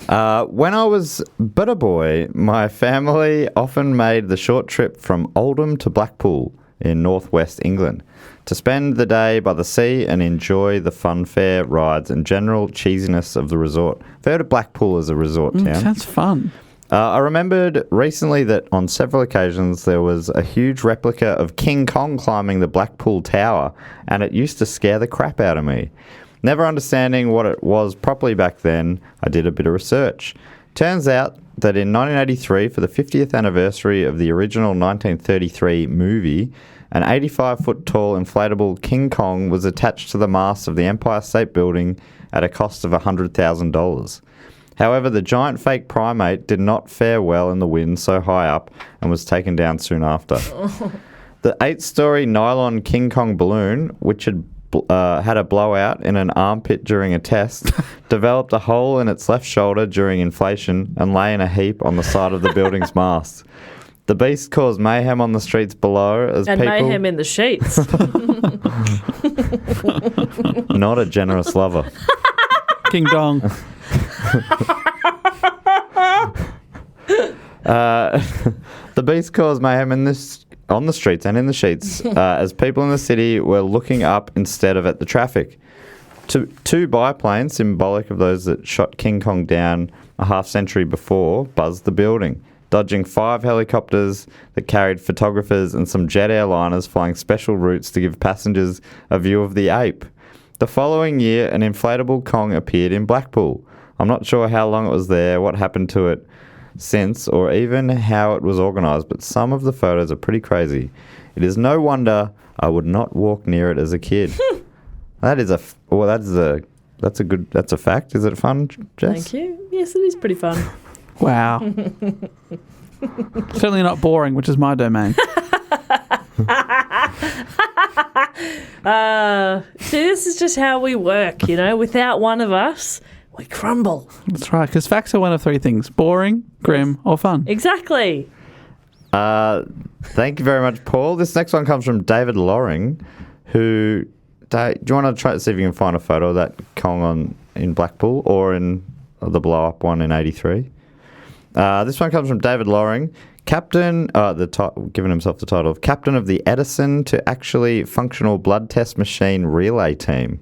When I was but a boy, my family often made the short trip from Oldham to Blackpool in northwest England to spend the day by the sea and enjoy the funfair, rides and general cheesiness of the resort. I've heard of Blackpool as a resort town. Sounds fun. I remembered recently that on several occasions there was a huge replica of King Kong climbing the Blackpool Tower, and it used to scare the crap out of me. Never understanding what it was properly back then, I did a bit of research. Turns out that in 1983, for the 50th anniversary of the original 1933 movie, an 85-foot tall inflatable King Kong was attached to the mast of the Empire State Building at a cost of $100,000. However, the giant fake primate did not fare well in the wind so high up and was taken down soon after. The 8-story nylon King Kong balloon, which had a blowout in an armpit during a test, developed a hole in its left shoulder during inflation and lay in a heap on the side of the building's mast. The beast caused mayhem on the streets below as and people... mayhem in the sheets. Not a generous lover. King Dong. The beast caused mayhem on the streets and in the sheets as people in the city were looking up instead of at the traffic. Two biplanes, symbolic of those that shot King Kong down a half-century before, buzzed the building, dodging 5 helicopters that carried photographers and some jet airliners flying special routes to give passengers a view of the ape. The following year, an inflatable Kong appeared in Blackpool. I'm not sure how long it was there, what happened to it since, or even how it was organised, but some of the photos are pretty crazy. It is no wonder I would not walk near it as a kid. That's a fact. Is it fun, Jess? Thank you. Yes, it is pretty fun. Wow. Certainly not boring, which is my domain. See, this is just how we work, Without one of us, we crumble. That's right, because facts are one of 3 things: boring, grim, or fun. Exactly. Thank you very much, Paul. This next one comes from David Loring, who... Do you want to try to see if you can find a photo of that Kong in Blackpool or in the blow-up one in 83? This one comes from David Loring, captain, giving himself the title of Captain of the Edison to Actually Functional Blood Test Machine Relay Team.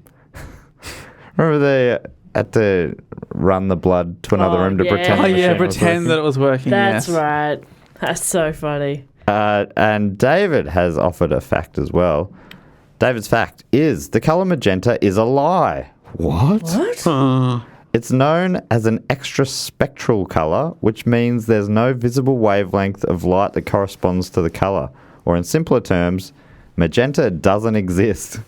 Remember they had to run the blood to another room to pretend the machine was pretend that it was working. That's yes. right. That's so funny. And David has offered a fact as well. David's fact is the colour magenta is a lie. What? It's known as an extraspectral colour, which means there's no visible wavelength of light that corresponds to the colour. Or in simpler terms, magenta doesn't exist.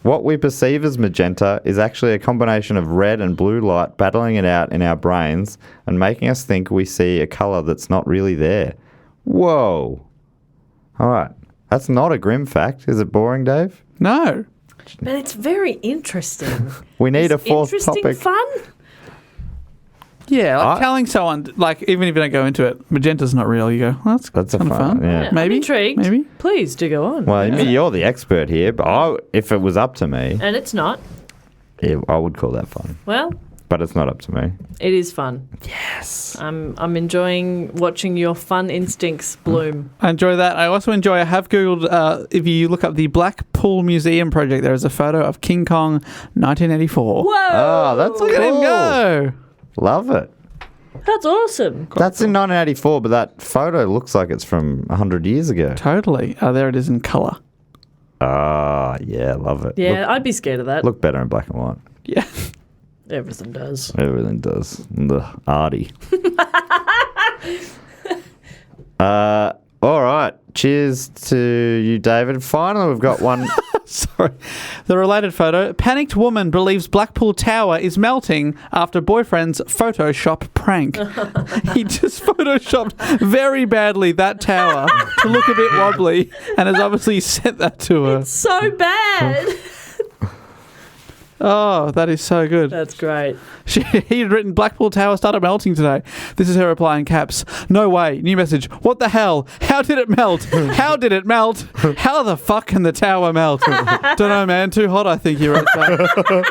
What we perceive as magenta is actually a combination of red and blue light battling it out in our brains and making us think we see a colour that's not really there. Whoa. All right. That's not a grim fact. Is it boring, Dave? No. But it's very interesting. We need a fourth interesting topic. Fun? Yeah, like telling someone, like, even if you don't go into it, magenta's not real, you go, well, that's kind of fun. Yeah. Maybe. I'm intrigued. Maybe. Please do go on. Well, you're the expert here, but if it was up to me, And it's not. I would call that fun. Well, But it's not up to me. it is fun. Yes. I'm enjoying watching your fun instincts bloom. I enjoy that. I also enjoy, I have Googled, if you look up the Blackpool Museum project, there is a photo of King Kong 1984. Whoa! Oh, that's Look cool. at him go. Love it. That's awesome. That's in 1984, but that photo looks like it's from 100 years ago. Totally. Oh, there it is in colour. Ah, yeah, love it. Yeah, I'd be scared of that. Look better in black and white. Yeah. Everything does. Everything does. The arty. All right. Cheers to you, David. Finally, we've got one. Sorry. The related photo. Panicked woman believes Blackpool Tower is melting after boyfriend's Photoshop prank. He just Photoshopped very badly that tower to look a bit wobbly and has obviously sent that to her. So bad. Oh, that is so good. That's great. He had written Blackpool Tower started melting today. This is her reply in caps. No way. New message. What the hell? How did it melt? How did it melt? How the fuck can the tower melt? Don't know, man. Too hot, I think you wrote that.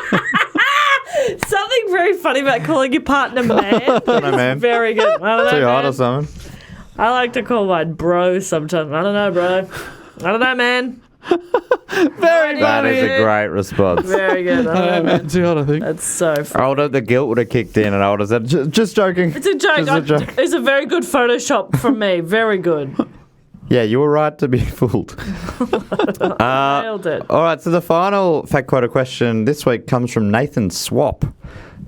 Something very funny about calling your partner man. Don't know, man. Very good. I don't know, Too hot man. or something. I like to call mine bro sometimes. I don't know, bro. I don't know, man. Very That funny. is a great response. Very good. I Yeah, love man, it. too hot, I think. That's so funny. I would have, the guilt would have kicked in, and I would have said, just joking. It's a joke. Just a joke. It's a very good Photoshop from me. Very good. Yeah, you were right to be fooled. Nailed it. All right, so the final fact quote question this week comes from Nathan Swap,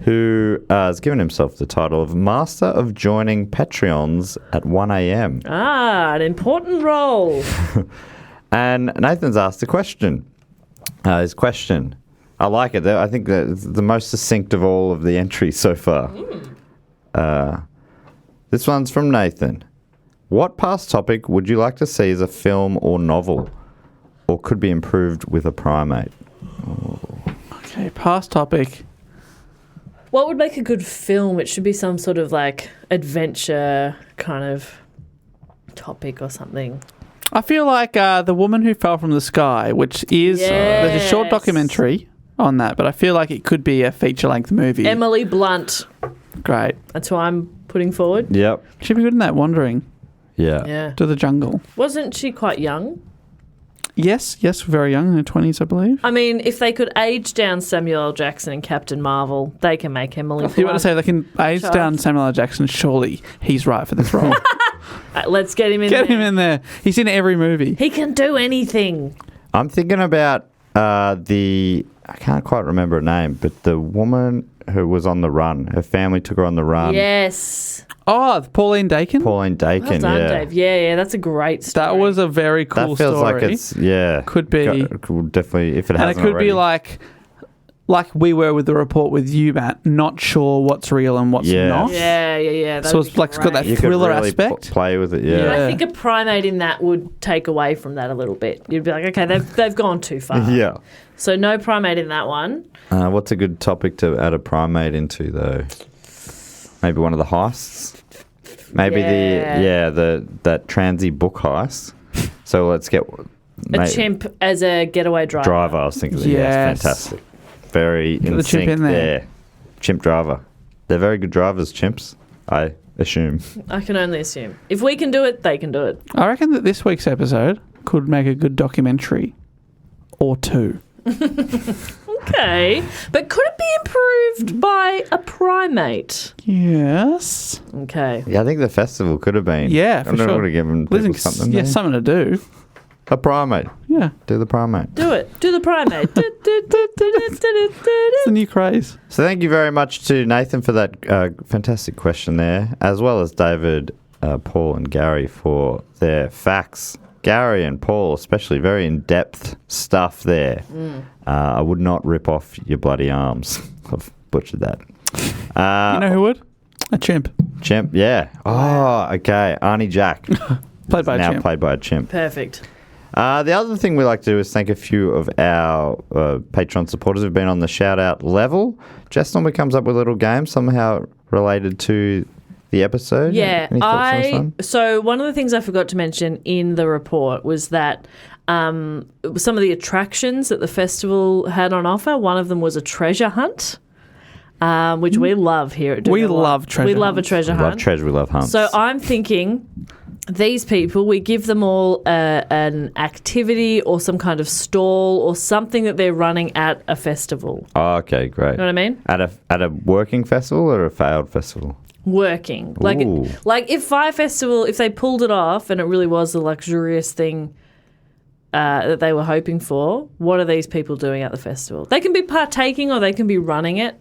who has given himself the title of Master of Joining Patreons at 1 a.m. Ah, an important role. And Nathan's asked a question. His question. I like it. I think that it's the most succinct of all of the entries so far. This one's from Nathan. What past topic would you like to see as a film or novel, or could be improved with a primate? Okay, past topic. What would make a good film? It should be some sort of like adventure kind of topic or something. I feel like The Woman Who Fell from the Sky, which is there's a short Yes. documentary on that, but I feel like it could be a feature-length movie. Emily Blunt. Great. That's who I'm putting forward. Yep. She'd be good in that, Wandering Yeah. Yeah. to the Jungle. Wasn't she quite young? Yes, very young, in her 20s, I believe. I mean, if they could age down Samuel L. Jackson and Captain Marvel, they can make Emily If you want to Blunt. say they can age Child. down Samuel L. Jackson, surely he's right for this role. Let's get him in Get there. him in there. He's in every movie. He can do anything. I'm thinking about I can't quite remember her name, but the woman who was on the run. Her family took her on the run. Yes. Oh, Pauline Dakin? Pauline Dakin, Well done, yeah. Dave. Yeah, that's a great story. That was a very cool That feels story. like it's, yeah. Could be. Could definitely, if it And it hasn't could already. be like we were with the report with you, Matt, not sure what's real and what's Yeah. not. Yeah. So it's like it's got that you could thriller really aspect. play with it, yeah. Yeah. I think a primate in that would take away from that a little bit. You'd be like, okay, they've gone too far. Yeah. So no primate in that one. What's a good topic to add a primate into, though? Maybe one of the heists? Maybe Yeah. that transy book heist. So let's get... A chimp as a getaway driver. I was thinking. Yes, Yes. fantastic. Very Get in the chimp sync in there. there. Chimp driver. They're very good drivers, chimps, I assume. I can only assume. If we can do it, they can do it. I reckon that this week's episode could make a good documentary or two. Okay. But could it be improved by a primate? Yes. Okay. Yeah, I think the festival could have been. Yeah, for I'm not sure. going to give them people Listen, something. yeah, there. something to do. A primate. Yeah. Do the primate. Do it. Do the primate. It's the new craze. So thank you very much to Nathan for that fantastic question there, as well as David, Paul and Gary for their facts. Gary and Paul especially, very in-depth stuff there. I would not rip off your bloody arms. I've butchered that. You know who would? A chimp. Chimp, yeah. Oh, okay. Arnie Jack. Played by a now chimp. played by a chimp. Perfect. The other thing we like to do is thank a few of our Patreon supporters who've been on the shout-out level. Jess normally comes up with little games somehow related to the episode. Yeah, Any thoughts on this one? so one of the things I forgot to mention in the report was that some of the attractions that the festival had on offer, one of them was a treasure hunt, which we love here at Do We You Know What? love treasure We love a hunts. treasure We love hunt. treasure, we love hunts. So I'm thinking these people, we give them all an activity or some kind of stall or something that they're running at a festival. Oh, okay, great. You know what I mean? At a working festival or a failed festival? Working. Ooh. Like if Fyre Festival, if they pulled it off and it really was the luxurious thing that they were hoping for, what are these people doing at the festival? They can be partaking or they can be running it.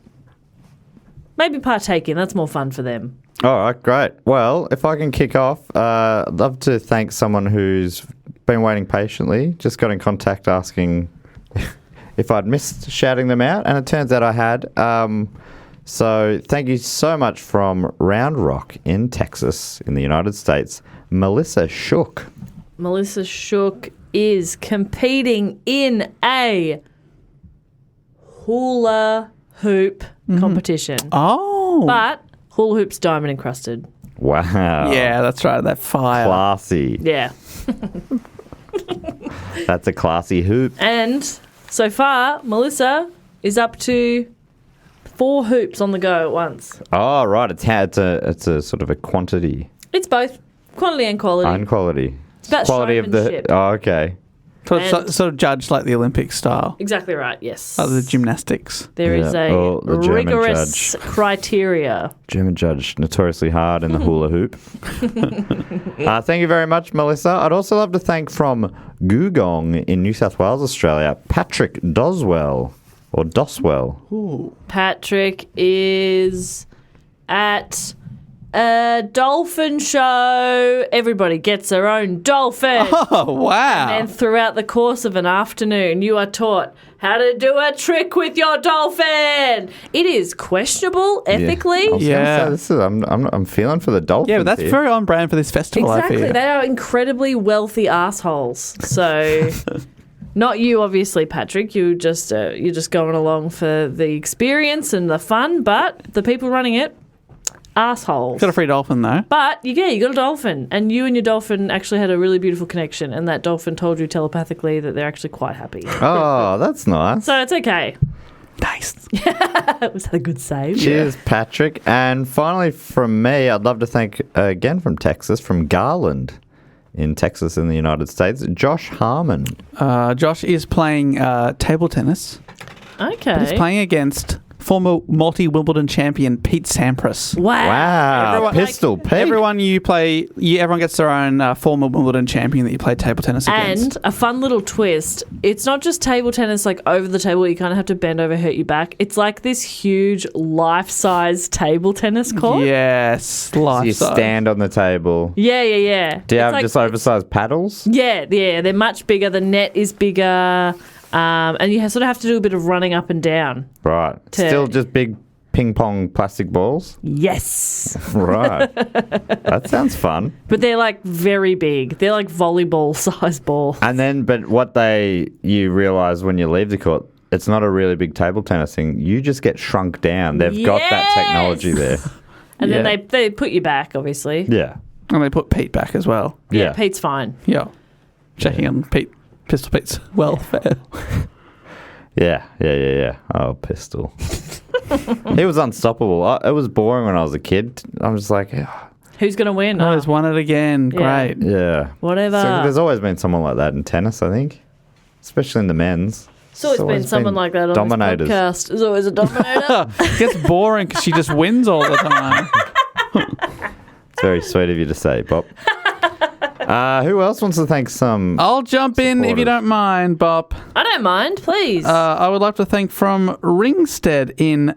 Maybe partaking, that's more fun for them. All right, great. Well, if I can kick off, I'd love to thank someone who's been waiting patiently, just got in contact asking if I'd missed shouting them out, and it turns out I had. So thank you so much from Round Rock in Texas in the United States, Melissa Shook. Melissa Shook is competing in a hula hoop competition. Oh. But hula hoop's diamond encrusted. Wow. Yeah, that's right. That fire. Classy. Yeah. That's a classy hoop. And so far, Melissa is up to 4 hoops on the go at once. Oh, right. It's a sort of a quantity It's both quantity and quality. and quality. about Quality of the. showmanship. Oh, okay. Sort of judged like the Olympic style, Exactly right, yes. like the gymnastics. There is Yeah, a or the German rigorous judge. criteria. German judge, notoriously hard in the hula hoop. Thank you very much, Melissa. I'd also love to thank from Googong in New South Wales, Australia, Patrick Doswell, or Doswell. Patrick is at a dolphin show. Everybody gets their own dolphin. Oh, wow. And throughout the course of an afternoon, you are taught how to do a trick with your dolphin. It is questionable ethically. I was gonna say, I'm feeling for the dolphins. Yeah, but that's here. very on brand for this festival, I Exactly. feel. They are incredibly wealthy assholes. So, not you, obviously, Patrick. You're just going along for the experience and the fun, but the people running it, assholes. Got a free dolphin, though. But, you got a dolphin. And you and your dolphin actually had a really beautiful connection. And that dolphin told you telepathically that they're actually quite happy. Oh, that's nice. So, it's okay. Nice. Was that a good save? Cheers, Patrick. And finally, from me, I'd love to thank, again from Texas, from Garland in Texas in the United States, Josh Harmon. Josh is playing table tennis. Okay. But he's playing against former multi-Wimbledon champion Pete Sampras. Wow. Wow, Pistol Pete. Everyone gets their own former Wimbledon champion that you play table tennis against. And a fun little twist, it's not just table tennis like over the table, you kind of have to bend over, hurt your back. It's like this huge life-size table tennis court. Yes, So life you size. stand on the table. Yeah. Do you It's have like- just oversized paddles? Yeah, they're much bigger. The net is bigger. And you sort of have to do a bit of running up and down. Right. Still just big ping pong plastic balls? Yes. Right. That sounds fun. But they're like very big. They're like volleyball size ball. And then, but you realise when you leave the court, it's not a really big table tennis thing. You just get shrunk down. They've got that technology there. And then they put you back, obviously. Yeah. And they put Pete back as well. Yeah. Pete's fine. Yeah. Checking on Pistol Pete's welfare. Yeah. Oh, Pistol. He was unstoppable. It was boring when I was a kid. I'm just like, Who's going to win? Oh, he's won it again. Yeah. Great. yeah. Whatever. So there's always been someone like that in tennis, I think, especially in the men's. It's always been someone like that on dominators. this podcast. There's always a dominator. It gets boring because she just wins all the time. It's very sweet of you to say, Bob. Who else wants to thank some? I'll jump in if you don't mind, Bob. I don't mind, please. I would like to thank from Ringsted in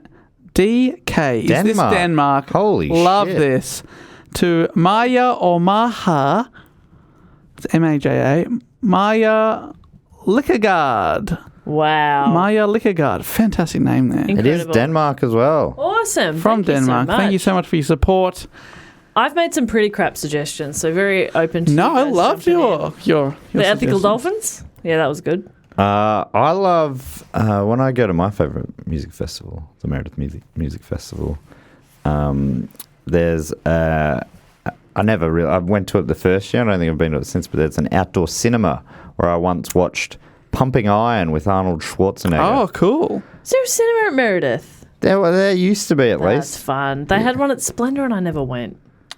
DK. Is this Denmark. Denmark? Holy Love shit. this. To Maja or Maha. It's M-A-J-A. Maja Likkegaard. wow. Maja Likkegaard. Fantastic name there. It is Incredible. Denmark as well. Awesome. From Thank Denmark. Thank you so much for your support. I've made some pretty crap suggestions, so very open to No, you I guys loved jumping in. your The ethical suggestions. dolphins? Yeah, that was good. I love when I go to my favourite music festival, the Meredith Music Festival. There's I went to it the first year. I don't think I've been to it since, but there's an outdoor cinema where I once watched Pumping Iron with Arnold Schwarzenegger. Oh, cool. Is there a cinema at Meredith? There used to be at That's least. fun. They had one at Splendor and I never went.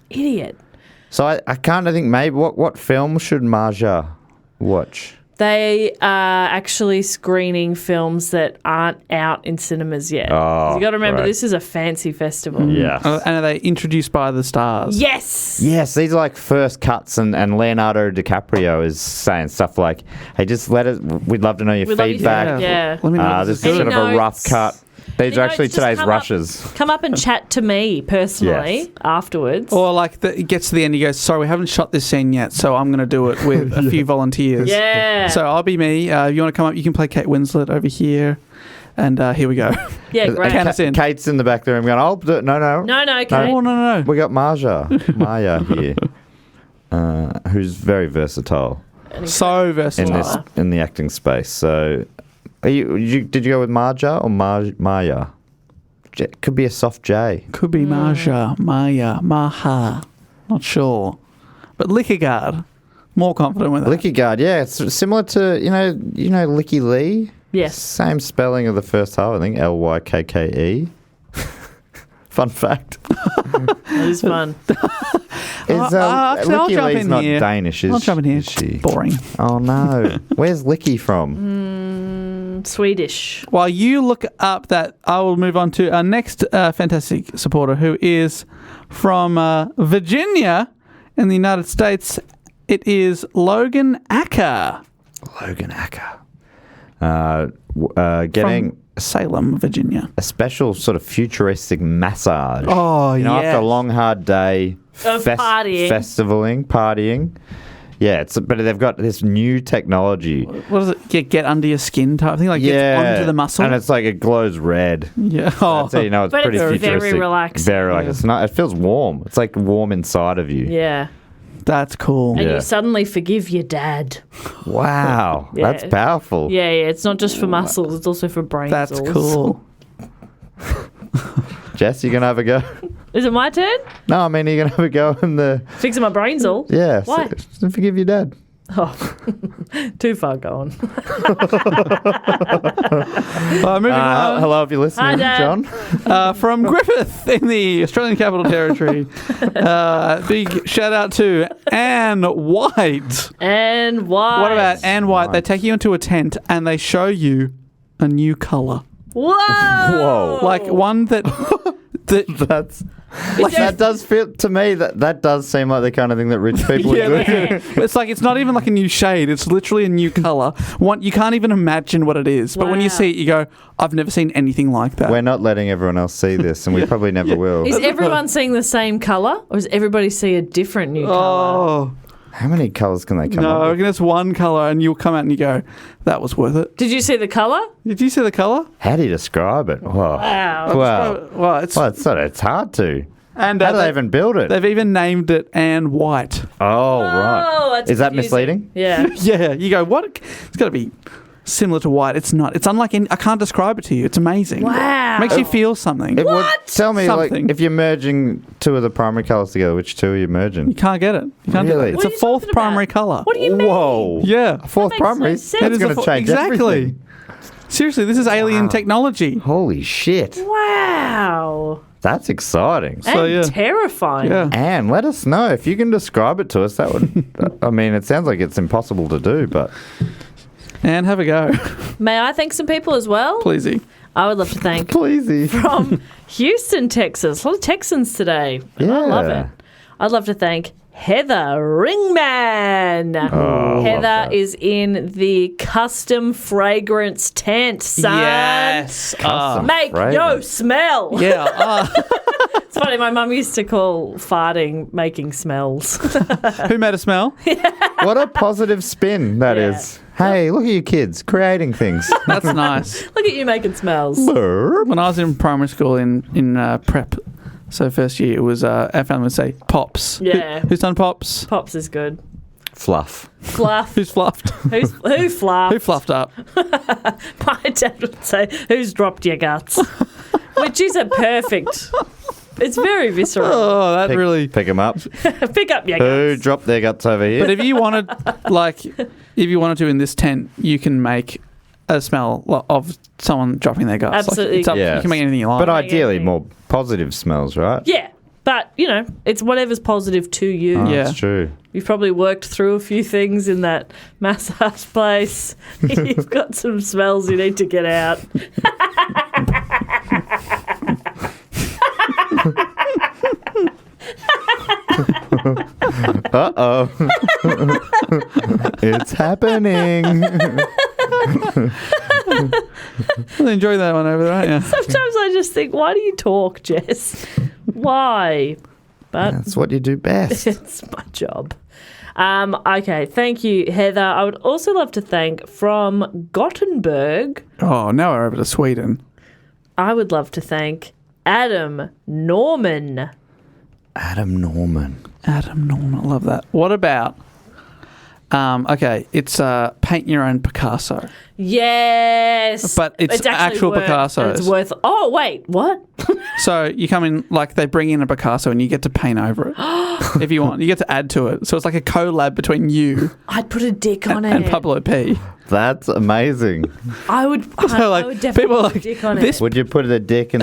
Idiot. So I kind of think maybe what film should Marja watch? They are actually screening films that aren't out in cinemas yet. Oh, You got to remember, right. this is a fancy festival. Yes. And are they introduced by the stars? Yes. Yes, these are like first cuts, and Leonardo DiCaprio is saying stuff like, "Hey, just we'd love to know your We'd love your feedback. Yeah. Let me know. This is Any sort of a rough notes? cut." These Any are actually notes? Just today's come up- rushes. Come up and chat to me personally Yes. afterwards. Or like it gets to the end, he goes, "Sorry, we haven't shot this scene yet, so I'm going to do it with a few volunteers." yeah. So I'll be me. If you want to come up, you can play Kate Winslet over here. And here we go. yeah, great. Count us in. Kate's in the back there. I'm going, "Oh, no. No, okay. Oh, no. We got Maya here, who's very versatile So versatile. in the acting space. So, did you go with Marja or Maya? Could be a soft J. Could be Maja, Maya, Maha. Not sure. But Likkegaard. More confident with that. Likkegaard, yeah, it's similar to you know Licky Lee. Yes. Same spelling of the first half, I think. Lykke. Fun fact. That is fun. Actually, I'll Licky jump Lee's in not here. Danish, I'll jump in here. is she? Boring. Oh, no. Where's Licky from? Swedish. While you look up that, I will move on to our next fantastic supporter, who is from Virginia in the United States. It is Logan Acker. Logan Acker. Getting From Salem, Virginia. a special sort of futuristic massage. Oh, You know, after a yes. long, hard day Of partying. partying. Yeah, but they've got this new technology. What is it? Get under your skin type thing? Like gets onto the muscle? And it's like it glows red. Yeah. Oh. That's how you know it's But pretty it's very futuristic. relaxing. Very relaxing. It's not. It feels warm. It's like warm inside of you. Yeah. That's cool. And Yeah. you suddenly forgive your dad. Wow, Yeah. that's powerful. Yeah, yeah. It's not just for muscles, it's also for brain That's cells. cool. Jess, you gonna have a go? Is it my turn? No, I mean you're gonna have a go in the Fixing my brain cells? yeah. Why? So forgive your dad. Oh, too far gone. Moving on. Hello, if you're listening, Hi, Dad. John. From Griffith in the Australian Capital Territory. Big shout out to Anne White. And why? What about Anne White? They Right. take you into a tent and they show you a new colour. Whoa! Whoa. Like one that That's that does feel to me that does seem like the kind of thing that rich people yeah, would do. that's it. It's like it's not even like a new shade. It's literally a new colour. One you can't even imagine what it is. But when you Wow. see it, you go, "I've never seen anything like that." We're not letting everyone else see this, and we probably never will. Is everyone seeing the same colour, or does everybody see a different new colour? Oh How many colours can they come no! I up with? reckon it's one colour, and you'll come out and you go, "That was worth it." Did you see the colour? Did you see the colour? How do you describe it? Wow. Wow. Well, it's It's hard to. and How do they even build it? they've even named it Anne White. Oh, right. Oh, that's Is that confusing. misleading? Yeah. Yeah, you go, what? It's got to be similar to white. It's not. It's unlike any. I can't describe it to you. It's amazing. Wow. Makes you feel something. It would tell me, Something. like, if you're merging two of the primary colours together, which two are you merging? You can't get it. You can't do Really? it. It's What a are you fourth talking about? primary colour. What do you mean? Whoa. Yeah. A fourth That makes no primary? sense. That's going a to fo- change exactly. everything. Seriously, this is alien technology. Holy shit. Wow. That's exciting. So, And yeah. terrifying. Yeah. Anne, let us know. If you can describe it to us, that would... I mean, it sounds like it's impossible to do, but... And have a go, May I thank some people as well? pleasey. I would love to thank Pleasey. from Houston, Texas. A lot of Texans today. And I love Yeah. it. I'd love to thank Heather Ringman. Oh, Heather love that. is in the custom fragrance tent, son. Custom Make no fragrance. smell. Yeah. It's funny, my mum used to call farting making smells. Who made a smell? What a positive spin that is. Hey, look at you kids creating things. That's nice. Look at you making smells. Burp. When I was in primary school in prep, so first year, it was our family would say pops. Yeah. Who's done pops? Pops is good. Fluff. Fluff. Who's fluffed? Who fluffed? Who fluffed up? My dad would say, "Who's dropped your guts?" Which is a perfect. It's very visceral. Oh, that really. Pick them up. Pick up your Who guts. dropped their guts over here? But if you wanted, to in this tent, you can make a smell of someone dropping their guts. Absolutely. It's up, Yeah. You can make anything you like. But ideally, anything. more positive smells, right? Yeah, but it's whatever's positive to you. Oh, Yeah. That's true. You've probably worked through a few things in that massage place. You've got some smells you need to get out. Uh-oh. It's happening. really enjoy that one over there, aren't you? Sometimes I just think, why do you talk, Jess? Why? But That's what you do best. it's my job. Okay, thank you, Heather. I would also love to thank from Gothenburg. Oh, now we're over to Sweden. I would love to thank Adam Norman. Adam Norman. Adam Norman, I love that. What about? Okay, it's paint your own Picasso. Yes. But it's actually actual worth, Picassos. It's worth... Oh, wait, what? So you come in, like they bring in a Picasso and you get to paint over it if you want. You get to add to it. So it's like a collab between you I'd put a dick on it. and Pablo P. That's amazing. I would definitely people are put a like, dick on this it. Would you put a dick on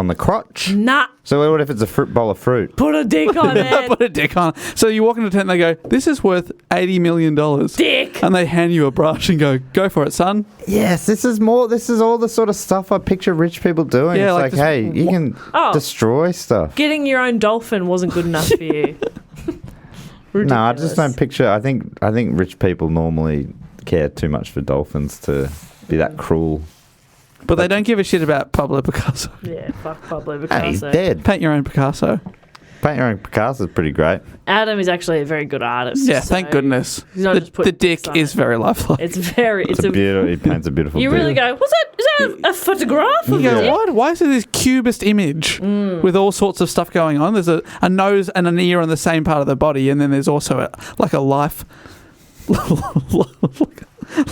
the crotch? Nah, So what if it's a fruit bowl of fruit? put a dick on I it. put a dick on. So you walk into a tent and they go, this is worth $80 million. Dick. And they hand you a brush and go for it, son. Yes, this is all the sort of stuff I picture rich people doing. Yeah, It's like like, this- hey, you can destroy stuff. Getting your own dolphin wasn't good enough for you. No, I just Ridiculous. don't picture. I think rich people normally care too much for dolphins to be that cruel. But they don't give a shit about Pablo Picasso. Yeah, fuck Pablo Hey, he's Picasso. dead. Paint your own Picasso. Paint your own Picasso is pretty great. Adam is actually a very good artist. Yeah, so thank goodness. he's not just The putting dick dicks on is it. very lifelike. It's very... It's a beautiful. He paints a beautiful. You really picture. go, is that a photograph of You go, a dick? what? Why is there this cubist image with all sorts of stuff going on? There's a nose and an ear on the same part of the body, and then there's also a life,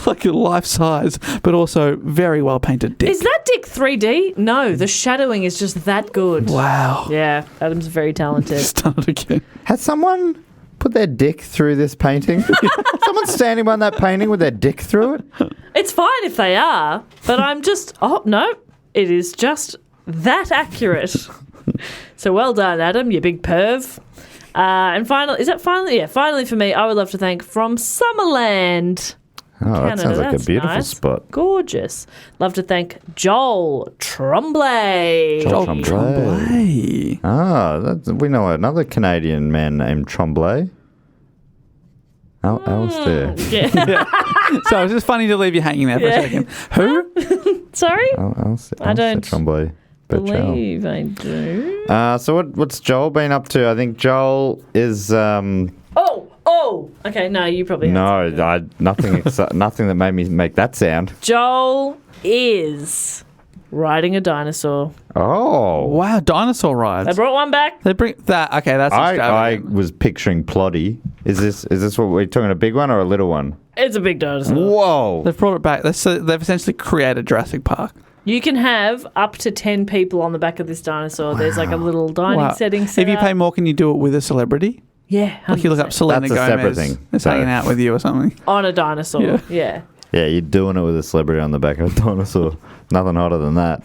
like a life size, but also very well painted dick. Is that dick 3D? No, the shadowing is just that good. Wow. Yeah, Adam's very talented. Just done it again. Has someone put their dick through this painting? Someone's standing behind that painting with their dick through it? It's fine if they are, but I'm just... Oh, no. It is just that accurate. So well done, Adam, you big perv. And finally... Is that finally? Yeah, finally for me, I would love to thank From Summerland. Oh, that Canada, sounds like a that's beautiful nice. spot. Gorgeous. Love to thank Joel Tremblay. Joel Tremblay. Ah, we know another Canadian man named Tremblay. Alistair. Yeah. So it's just funny to leave you hanging there for a second. Who? Sorry? I don't Tremblay. Believe I do. So what's Joel been up to? I think Joel is Oh. Okay, no, you probably have nothing nothing that made me make that sound. Joel is riding a dinosaur. Oh. Wow, dinosaur rides. They brought one back. They bring that. Okay, that's I extravagant. was picturing Ploddy. Is this what we're talking, a big one or a little one? It's a big dinosaur. Whoa. They've brought it back. They've essentially created Jurassic Park. You can have up to 10 people on the back of this dinosaur. There's like a little dining setting set If you up. pay more, can you do it with a celebrity? Yeah, Like you look up 100%. Selena That's a separate Gomez. thing. It's hanging out with you or something. On a dinosaur. Yeah. Yeah, you're doing it with a celebrity on the back of a dinosaur. Nothing hotter than that.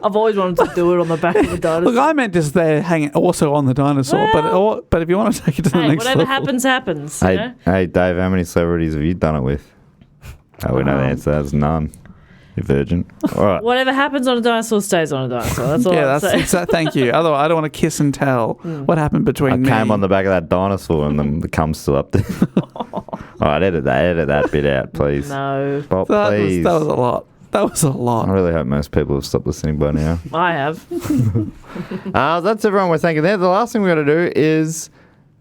I've always wanted to do it on the back of a dinosaur. Look, I meant just they're hanging also on the dinosaur, but if you want to take it to the Hey, next whatever level. happens, happens. You know? Hey, Dave, how many celebrities have you done it with? Oh, we know the answer. That's none. You're virgin. All right. Whatever happens on a dinosaur stays on a dinosaur. That's all Yeah, I'm saying. thank you. Otherwise, I don't want to kiss and tell what happened between I me. came on the back of that dinosaur and the cum's still up there. All right, edit that bit out, please. No, Bob, that please. was a lot. That was a lot. I really hope most people have stopped listening by now. I have. That's everyone we're thanking there. The last thing we've got to do is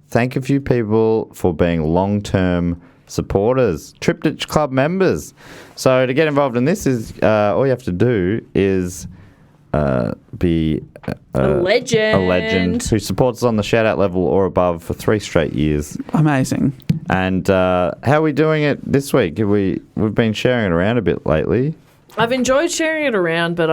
thank a few people for being long-term supporters, Triptych Club members. So to get involved in this is all you have to do is be A legend who supports us on the shout-out level or above for 3 straight years. Amazing. And how are we doing it this week? We've been sharing it around a bit lately. I've enjoyed sharing it around, but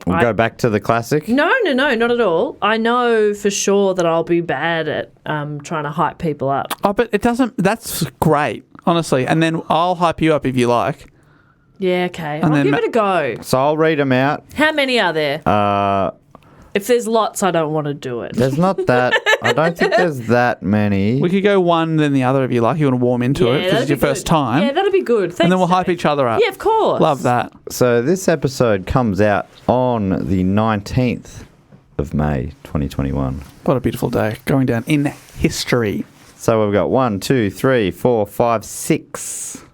We'll go back to the classic. No, not at all. I know for sure that I'll be bad at trying to hype people up. Oh, but it doesn't. That's great, honestly. And then I'll hype you up if you like. Yeah, okay. And I'll then give it a go. So I'll read them out. How many are there? If there's lots, I don't want to do it. There's not that. I don't think there's that many. We could go one, then the other if you like. You want to warm into it because that'd it's your be first good. time. Yeah, that'd be good. Thanks, and then we'll hype Dave. each other up. Yeah, of course. Love that. So this episode comes out on the 19th of May, 2021. What a beautiful day. Going down in history. So we've got 1, 2, 3, 4, 5, 6.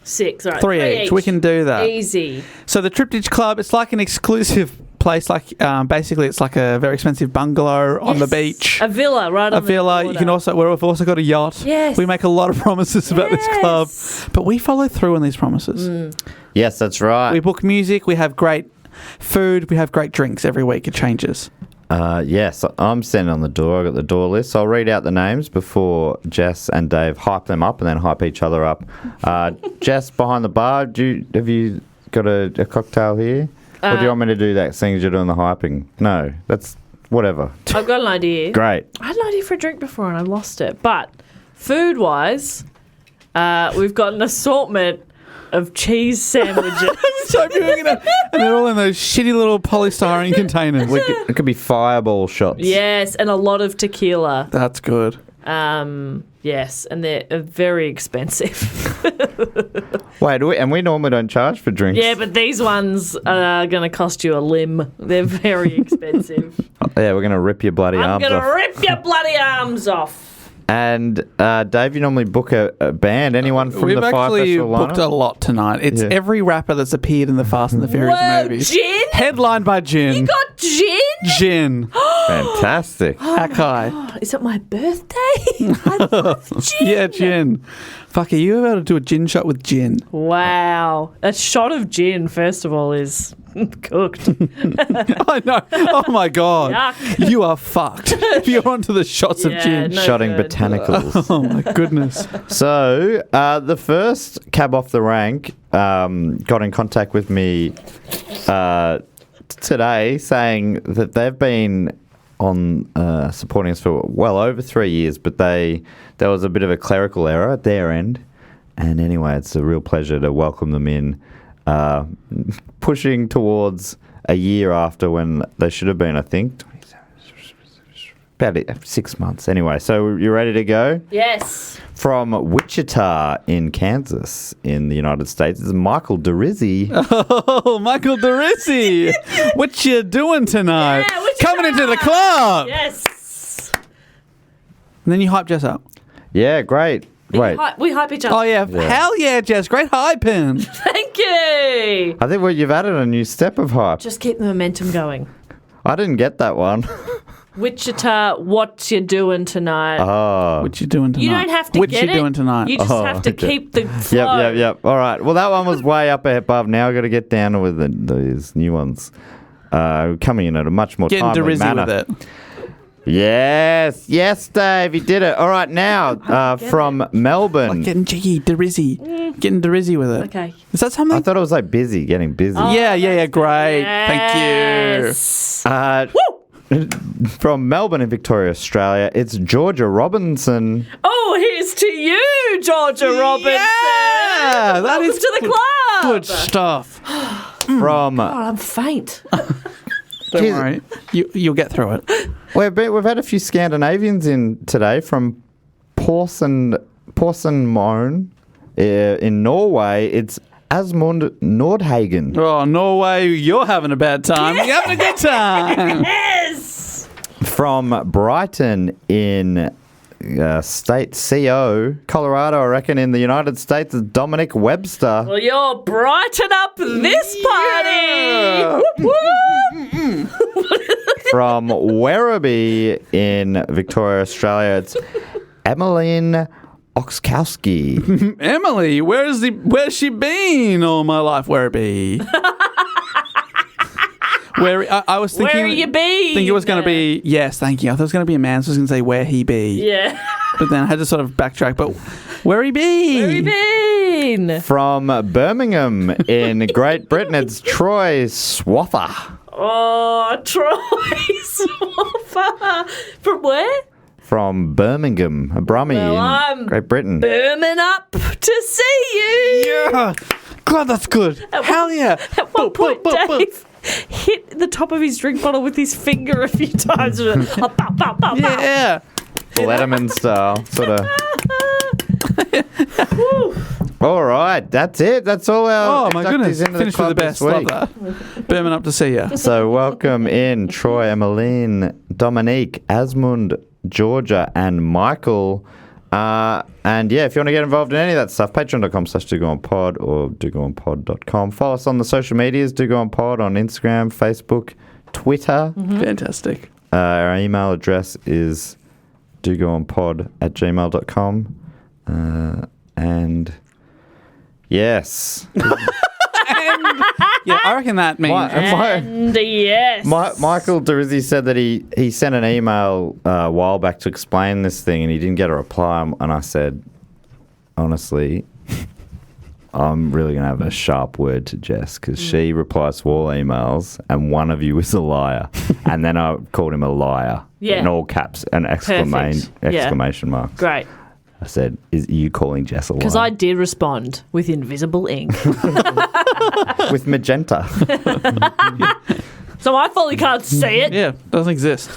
6, all right. 3 each. We can do that. Easy. So the Triptych Club, it's like an exclusive place. Like basically, it's like a very expensive bungalow on the beach. A villa, right on A villa. the You can also. We've also got a yacht. Yes. We make a lot of promises about this club, but we follow through on these promises. Yes, that's right. We book music. We have great food. We have great drinks every week. It changes. Yes, I'm standing on the door. I got the door list. So I'll read out the names before Jess and Dave hype them up and then hype each other up. Jess, behind the bar, have you got a cocktail here? Or do you want me to do that, seeing as you're doing the hyping? No, that's whatever. I've got an idea. Great. I had an idea for a drink before and I lost it. But food-wise, we've got an assortment of cheese sandwiches. So and they're all in those shitty little polystyrene containers. It could be fireball shots. Yes, and a lot of tequila. That's good. Yes, and they're very expensive. Wait, we normally don't charge for drinks. Yeah, but these ones are going to cost you a limb. They're very expensive. Yeah, we're going to rip your bloody I'm arms going off. to rip your bloody arms off. And Dave, you normally book a band. Anyone from We've the Fyre actually Festival lineup? booked a lot tonight. It's every rapper that's appeared in the Fast and the Furious Whoa, movies. gin? Headlined by Gin. You got gin? Gin. Fantastic. Akai. Oh, is it my birthday? I love gin. Yeah, Gin. Fuck, are you able to do a gin shot with gin? Wow. A shot of gin, first of all, is cooked. I know. Oh, my God. Yuck. You are fucked. You're onto the shots of gin. no Shotting good. botanicals. Oh, my goodness. So, the first cab off the rank got in contact with me today saying that they've been on supporting us for well over 3 years, but there was a bit of a clerical error at their end. And anyway, it's a real pleasure to welcome them in, pushing towards a year after when they should have been, I think. About 6 months. Anyway, so you ready to go? Yes. From Wichita in Kansas in the United States, it's Michael DeRizzi. Oh, Michael DeRizzi. What you doing tonight? Yeah, what you Coming into the doing? club. Yes. And then you hype Jess up. Yeah, great. Wait, We hype each other. Oh, yeah. Hell yeah, Jess. Great hyping. Thank you. I think you've added a new step of hype. Just keep the momentum going. I didn't get that one. Wichita, what you doing tonight? Oh. What you doing tonight? You don't have to What get you doing tonight? You just have to okay. keep the flow. Yep. All right. Well, that one was way up above. Now I've got to get down with these new ones. Coming in at a much more Getting timely DeRizzi manner. with it. Yes, Dave, you did it. All right, now from Melbourne. Like getting jiggy, DeRizzi. Getting DeRizzi with it. Okay. Is that something? I thought it was like busy, getting busy. Yeah, great. Yes. Thank you. From Melbourne in Victoria, Australia, it's Georgia Robinson. Oh, here's to you, Georgia Robinson. Yeah, that Welcome is to the club. Good stuff. From Oh, I'm faint. Don't Jeez. worry. You'll get through it. we've had a few Scandinavians in today from Porsen in Norway. It's Asmund Nordhagen. Oh, Norway, you're having a bad time. You're having a good time. Yes. From Brighton in state CO, Colorado, I reckon, in the United States, is Dominic Webster. Well, you're brighten up this party. Yeah. From Werribee in Victoria, Australia, it's Emmeline Oxkowski. Emily, where's she been all my life? Where be? Where I was thinking. Where you been? Think it was going to be yes, thank you. I thought it was going to be a man, so I was going to say where he be. Yeah. But then I had to sort of backtrack. But where he be? Where you been? From Birmingham in Great Britain, it's Troy Swaffer. Oh, Troy Swaffer. From where? From Birmingham, Brummie Well, in Great Britain. Burning up to see you. Yeah. God, that's good. Hell yeah. At one point, Dave hit the top of his drink bottle with his finger a few times. Bow, bow, bow, bow. Yeah. Letterman style, sort of. All right, that's it. That's all our Oh my goodness. inductees into Finished with the best. this Love week. that. Birmingham up to see ya. So welcome in Troy, Emmeline, Dominique, Asmund, Georgia, and Michael. And yeah, if you want to get involved in any of that stuff, patreon.com/dogoonpod or dogoonpod.com. Follow us on the social medias, dogoonpod on Instagram, Facebook, Twitter. Fantastic. Our email address is dogoonpod@gmail.com. And yes. Yeah, I reckon that means. And yes. Michael Derizzi said that he sent an email a while back to explain this thing and he didn't get a reply. And I said, honestly, I'm really going to have a sharp word to Jess because she replies to all emails and one of you is a liar. And then I called him a liar in all caps and exclamation marks. Great. I said, "Are you calling Jess a liar?" Because I did respond with invisible ink. With magenta. So I fully can't see it. Yeah, doesn't exist.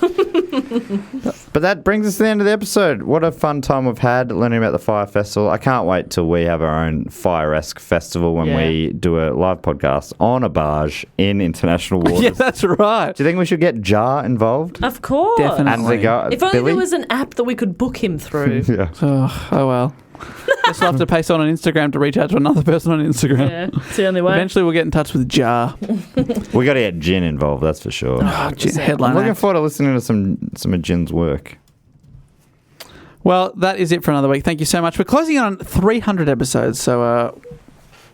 But that brings us to the end of the episode. What a fun time we've had learning about the Fyre Festival. I can't wait till we have our own Fyre-esque festival when we do a live podcast on a barge in international waters. Yeah, that's right. Do you think we should get Jar involved? Of course. Definitely. And If only there was an app that we could book him through. Yeah. Oh well. Just have to pay someone on Instagram to reach out to another person on Instagram. Yeah, it's the only way. Eventually we'll get in touch with Jar. We got to get Jin involved, that's for sure. Jin, I'm headline looking act. forward to listening to some of Jin's work. Well, that is it for another week. Thank you so much. We're closing in on 300 episodes, so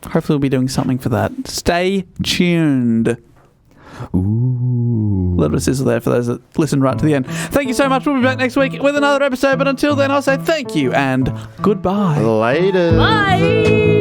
hopefully we'll be doing something for that. Stay tuned. Ooh. A little bit of sizzle there for those that listen right to the end. Thank you so much. We'll be back next week with another episode, but until then I'll say thank you and goodbye. Later. Bye.